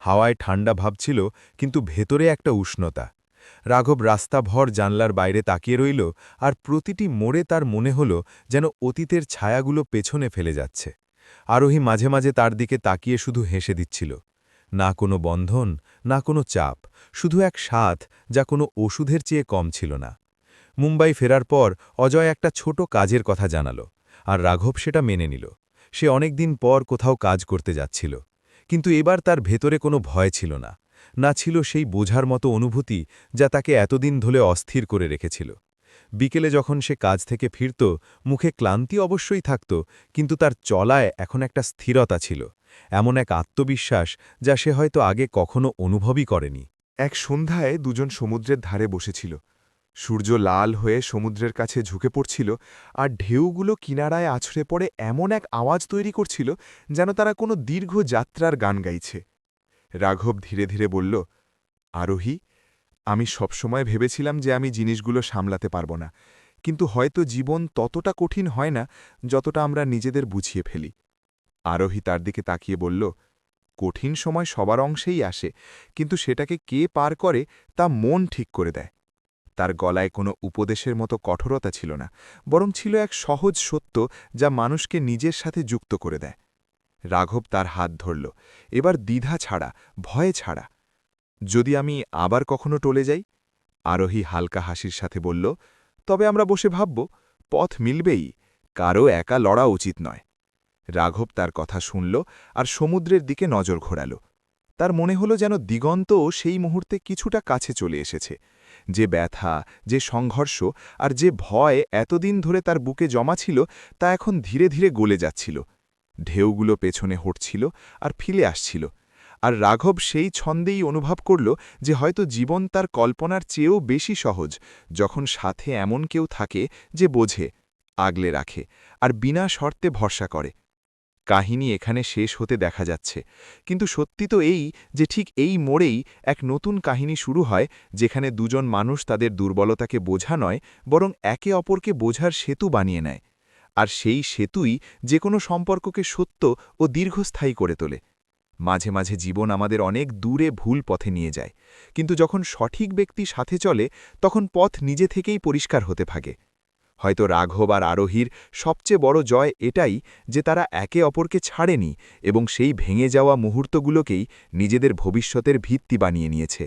হাওয়ায় ঠান্ডা ভাব ছিল, কিন্তু ভেতরে একটা উষ্ণতা। রাঘব রাস্তাভর জানলার বাইরে তাকিয়ে রইল, আর প্রতিটি মোড়ে তার মনে হল যেন অতীতের ছায়াগুলো পেছনে ফেলে যাচ্ছে। আরোহী মাঝে মাঝে তার দিকে তাকিয়ে শুধু হেসে দিচ্ছিল। না কোনো বন্ধন, না কোনো চাপ, শুধু এক স্বাদ যা কোনো ওষুধের চেয়ে কম ছিল না। মুম্বাই ফেরার পর অজয় একটা ছোট কাজের কথা জানাল, আর রাঘব সেটা মেনে নিল। সে অনেক দিন পর কোথাও কাজ করতে যাচ্ছিল, কিন্তু এবার তার ভেতরে কোনো ভয় ছিল না, না ছিল সেই বোঝার মতো অনুভূতি যা তাকে এতদিন ধরে অস্থির করে রেখেছিল। বিকেলে যখন সে কাজ থেকে ফিরত, মুখে ক্লান্তি অবশ্যই থাকত, কিন্তু তার চলায় এখন একটা স্থিরতা ছিল, এমন এক আত্মবিশ্বাস যা সে হয়তো আগে কখনো অনুভবই করেনি। এক সন্ধ্যায় দুজন সমুদ্রের ধারে বসেছিল। সূর্য লাল হয়ে সমুদ্রের কাছে ঝুঁকে পড়ছিল, আর ঢেউগুলো কিনারায় আছড়ে পড়ে এমন এক আওয়াজ তৈরি করছিল যেন তারা কোনো দীর্ঘ যাত্রার গান গাইছে। রাঘব ধীরে ধীরে বলল, আরোহী, আমি সবসময় ভেবেছিলাম যে আমি জিনিসগুলো সামলাতে পারব না, কিন্তু হয়তো জীবন ততটা কঠিন হয় না যতটা আমরা নিজেদের বুঝিয়ে ফেলি। আরোহী তার দিকে তাকিয়ে বলল, কঠিন সময় সবার অংশেই আসে, কিন্তু সেটাকে কে পার করে তা মন ঠিক করে দেয়। তার গলায় কোনো উপদেশের মতো কঠোরতা ছিল না, বরং ছিল এক সহজ সত্য যা মানুষকে নিজের সাথে যুক্ত করে দেয়। রাঘব তার হাত ধরল, এবার দ্বিধা ছাড়া, ভয়ে ছাড়া। যদি আমি আবার কখনো টলে যাই? আরোহী হালকা হাসির সাথে বলল, তবে আমরা বসে ভাবব, পথ মিলবেই, কারও একা লড়া উচিত নয়। রাঘব তার কথা শুনল আর সমুদ্রের দিকে নজর ঘোরাল। তার মনে হলো যেন দিগন্তও সেই মুহূর্তে কিছুটা কাছে চলে এসেছে। যে ব্যথা, যে সংঘর্ষ আর যে ভয় এতদিন ধরে তার বুকে জমা ছিল, তা এখন ধীরে ধীরে গলে যাচ্ছিল। ঢেউগুলো পেছনে হটছিল আর ফিরে আসছিল, আর রাঘব সেই ছন্দেই অনুভব করল যে হয়তো জীবন তার কল্পনার চেয়েও বেশি সহজ, যখন সাথে এমন কেউ থাকে যে বোঝে, আগলে রাখে আর বিনা শর্তে ভরসা করে। কাহিনী এখানে শেষ হতে দেখা যাচ্ছে, কিন্তু সত্যি তো এই যে ঠিক এই মোড়েই এক নতুন কাহিনী শুরু হয়, যেখানে দুজন মানুষ তাদের দুর্বলতাকে বোঝা নয়, বরং একে অপরকে বোঝার সেতু বানিয়ে নেয়। আর সেই সেতুই যে কোনো সম্পর্ককে সত্য ও দীর্ঘস্থায়ী করে তোলে। মাঝে মাঝে জীবন আমাদের অনেক দূরে ভুল পথে নিয়ে যায়, কিন্তু যখন সঠিক ব্যক্তি সাথে চলে, তখন পথ নিজে থেকেই পরিষ্কার হতে থাকে। হয়তো রাঘব আর আরোহীর সবচেয়ে বড় জয় এটাই যে তারা একে অপরকে ছাড়েনি এবং সেই ভেঙে যাওয়া মুহূর্তগুলোকেই নিজেদের ভবিষ্যতের ভিত্তি বানিয়ে নিয়েছে।